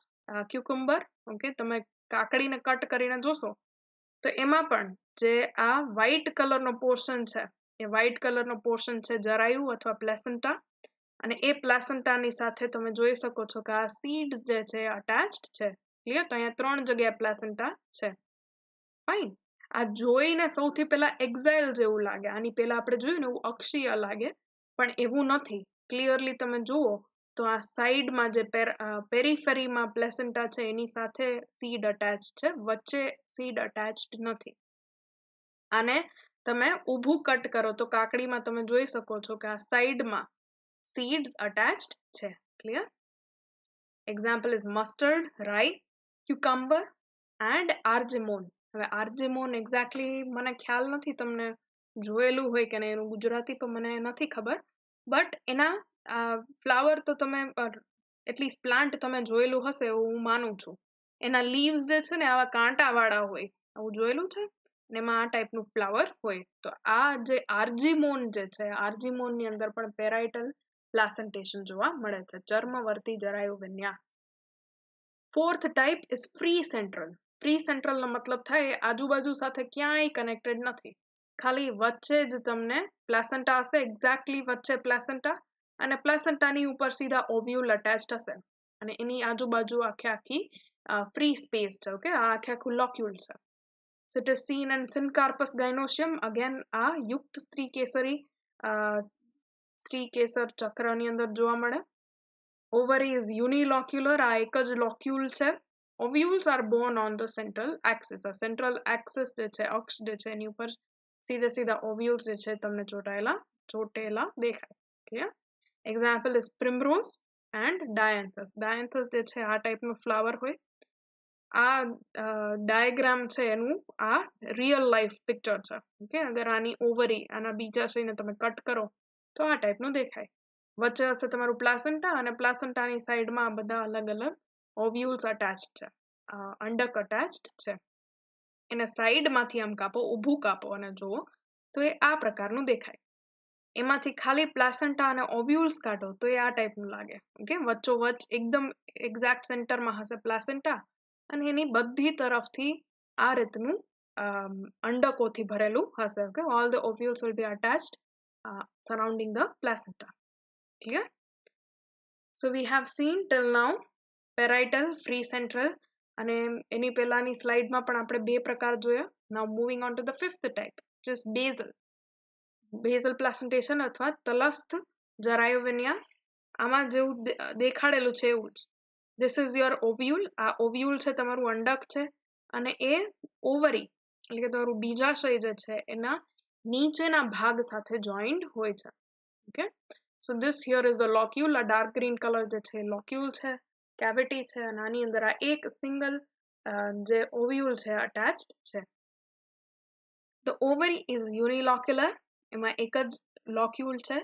cucumber. Okay, તમે કાકડીને કટ કરીને જોશો તો એમાં પણ જે આ વ્હાઇટ કલરનો પોર્શન છે એ વ્હાઇટ કલરનો પોર્શન છે જરાયુ અથવા પ્લેસેન્ટા, અને એ પ્લાસેન્ટાની સાથે તમે જોઈ શકો છો કે આ સીડ્સ જે છે અટેચ્ડ છે. ક્લિયર? તો અહીંયા 3 જગ્યાએ પ્લાસેન્ટા છે. ફાઇન. આ જોઈને સૌથી પહેલા એક્ઝાઇલ જેવું લાગે, આની પહેલા આપણે જોયું ને એવું અક્ષીય લાગે, પણ એવું નથી. ક્લિયરલી તમે જુઓ તો આ સાઈડમાં જે પેરીફેરીમાં પ્લેસેન્ટા છે એની સાથે સીડ અટેચ્ડ છે, વચ્ચે સીડ અટેચ્ડ નથી. આને તમે ઊભું કટ કરો તો કાકડીમાં તમે જોઈ શકો છો કે આ સાઈડમાં seeds attached છે. Clear? Example is mustard, rye, cucumber and argemone. હવે આર્જેમોન એક્ઝેક્ટલી મને ખ્યાલ નથી તમને જોયેલું હોય કે નહીં એનું ગુજરાતી પણ મને નથી ખબર, બટ એના ફ્લાવર તો તમે એટલીસ્ટ પ્લાન્ટ તમે જોયેલું હશે એવું હું માનું છું. એના લીવ્સ જે છે ને આવા કાંટાવાળા હોય, આવું જોયેલું છે, અને એમાં આ ટાઈપનું ફ્લાવર હોય. તો આ જે આર્જીમોન જે છે, આર્જીમોનની અંદર પણ પેરાઇટલ પ્લાસેન્ટેશન જોવા મળે છે, ચર્મવર્તી જરાયુ વિન્યાસ. Fourth type is free central. Free central નો મતલબ થાય આજુબાજુ સાથે ક્યાંય કનેક્ટેડ નથી, ખાલી વચ્ચે જ તમને પ્લાસેન્ટા હશે, એક્ઝેક્ટલી વચ્ચે પ્લાસેન્ટા, અને પ્લાસેન્ટાની ઉપર સીધા ઓવ્યુલ અટેચ્ડ હશે, અને એની આજુબાજુ આખી ફ્રી સ્પેસ છે. ઓકે, આ આખું લોક્યુલ છે. So it is seen in Syncarpus gynoecium. Again, આ યુક્ત સ્ત્રી કેસર ચક્રની અંદર જોવા મળે. Ovary is unilocular. આ એક જ લોક્યુલ છે. Ovules are born on the central axis. આ central axis જે છે, અક્ષ જે છે એની ઉપર સીધા ovules જે છે તમને ચોટેલા દેખાય. Clear? Example is primrose and dianthus. Dianthus જે છે આ ટાઈપનું ફ્લાવર હોય. આ ડાયાગ્રામ છે એનું આ રિયલ લાઈફ પિક્ચર છે. ઓકે, અગર આની ઓવરી આના બીજાશયને તમે કટ કરો તો આ ટાઈપનું દેખાય. વચ્ચે હશે તમારું પ્લાસેન્ટા, અને પ્લાસેન્ટાની સાઈડમાં આ બધા અલગ અલગ ઓવ્યુલ્સ અટેચ્ડ છે, અંડક અટેચ્ડ છે. એને સાઈડમાંથી આમ કાપો, ઊભું કાપો અને જુઓ તો એ આ પ્રકારનું દેખાય. એમાંથી ખાલી પ્લાસેન્ટા અને ઓવ્યુલ્સ કાઢો તો એ આ ટાઈપનું લાગે. ઓકે, વચ્ચોવચ્ચ એકદમ એક્ઝેક્ટ સેન્ટરમાં હશે પ્લાસેન્ટા, અને એની બધી તરફથી આ રીતનું અંડકોથી ભરેલું હશે. Okay, all the ovules will be attached surrounding the placenta. Clear? So we have seen till now parietal, free central, અને એની પહેલાની સ્લાઇડમાં પણ આપણે બે પ્રકાર જોયા. Now moving on to the fifth type, which is basal. Basal placentation અથવા તલસ્થ જરાયુ વિન્યાસ. આમાં જેવું દેખાડેલું છે એવું જ. This is your ovule. આ ઓવ્યુલ છે, તમારું અંડક છે, અને એ ઓવરી એટલે કે તમારું બીજાશય જે છે એના નીચેના ભાગ સાથે જોઈન્ડ હોય છે. Okay, so this here is the locule. આ ડાર્ક ગ્રીન કલર જે છે લોક્યુલ છે, કેવિટી છે, અને આની અંદર આ એક સિંગલ જે ઓવ્યુલ છે અટેચ્ડ છે. The ovary is unilocular. એમાં એક જ લોક્યુલ છે.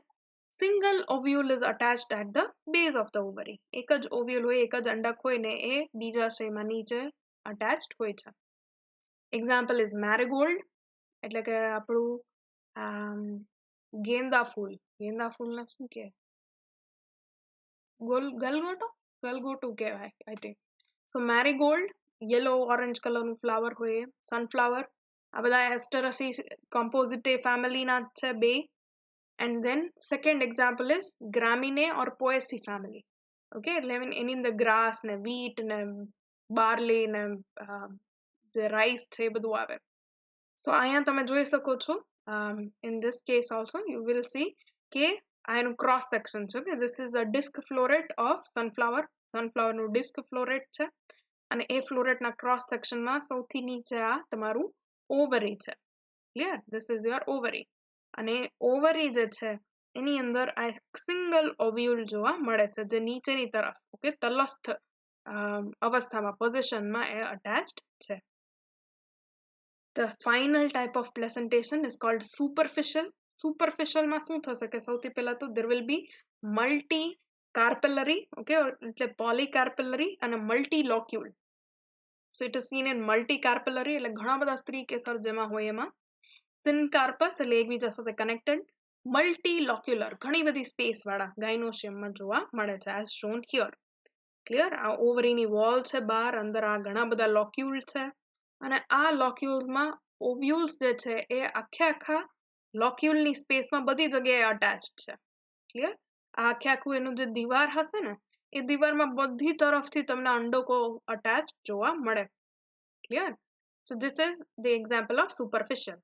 Single ovule is attached at the base of the ovary. એક જ ઓવ્યુલ હોય, એક જ અંડક હોય ને એ બીજાશયમાં નીચે અટેચ્ડ હોય છે. એક્ઝામ્પલ ઇઝ મેરીગોલ્ડ, એટલે કે આપણું गेंदा फूल ने શું કે ગલગોટો કહેવાય I think so marigold yellow orange કલરનું ફ્લાવર હોય સનફ્લાવર આ બધા એસ્ટરસી કોમ્પોઝિટે ફેમિલીના છે બે and then second example is Gramineae or Poaceae family okay એટલે એની અંદર ગ્રાસ ને વીટ ને બાર્લી ને જે રાઈસ છે એ બધું આવે સો અહીંયા તમે જોઈ શકો છો in this case also you will see કે આ એનું ક્રોસ સેક્શન છે કે this is a disc floret of સનફ્લાવરનું ડિસ્ક ફ્લોરેટ છે અને એ ફ્લોરેટના ક્રોસ સેક્શનમાં સૌથી નીચે આ તમારું ઓવરી છે ક્લિયર ધીસ ઇઝ યોર ઓવરી અને ઓવરી જે છે એની અંદર આ સિંગલ ઓવ્યુલ જોવા મળે છે જે નીચેની તરફ ઓકે તલસ્થ અવસ્થામાં પોઝિશનમાં એ અટેચ્ડ છે The final type of placentation is called superficial. Superficialમાં શું થશે કે સૌથી પહેલા તો there will be multi carpellary okay એટલે polycarpellary અને multi locule so it is seen in multi carpellary એટલે ઘણા બધા સ્ત્રી કેસર જેમાં હોય એમાં thin carpus એટલે એકબીજા સાથે connected multi locular ઘણી બધી સ્પેસ વાળા ગાયનોશિયમમાં જોવા મળે છે as shown here ક્લિયર આ ઓવરીની વોલ છે બહાર અંદર આ ઘણા બધા લોક્યુલ છે અને આ લોક્યુલ્સમાં ઓવ્યુલ્સ જે છે એ આખા લોક્યુલની સ્પેસમાં બધી જગ્યાએ અટેચ્ડ છે ક્લિયર આ આખું એનું જે દીવાર હશે ને એ દીવારમાં બધી તરફથી તમને અંડકો અટેચ જોવા મળે clear so this is the example of superficial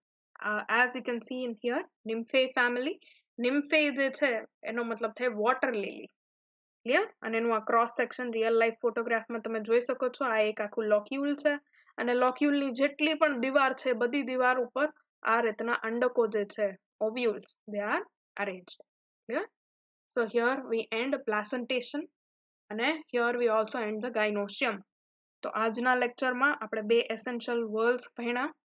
as you can see in here Nymphaeae family Nymphaeae જે છે એનો મતલબ થાય વોટર લીલી ક્લિયર અને એનું આ ક્રોસ સેક્શન રિયલ લાઈફ ફોટોગ્રાફમાં તમે જોઈ શકો છો આ એક આખું લોક્યુલ છે અને લોક્યુલની જેટલી પણ દીવાર છે બધી દીવાર ઉપર આ રીતના અંડકો જે છે ovules they are arranged clear so here we end placentation અને here we also end the gynoecium તો આજના લેક્ચરમાં આપણે બે એસેન્શિયલ વર્ડ્સ ભણ્યા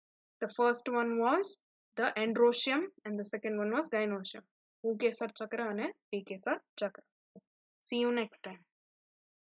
the first one was the androecium and the second one was gynoecium ભૂકેસર ચક્ર અને સ્ત્રીકેસર ચક્ર See you next time.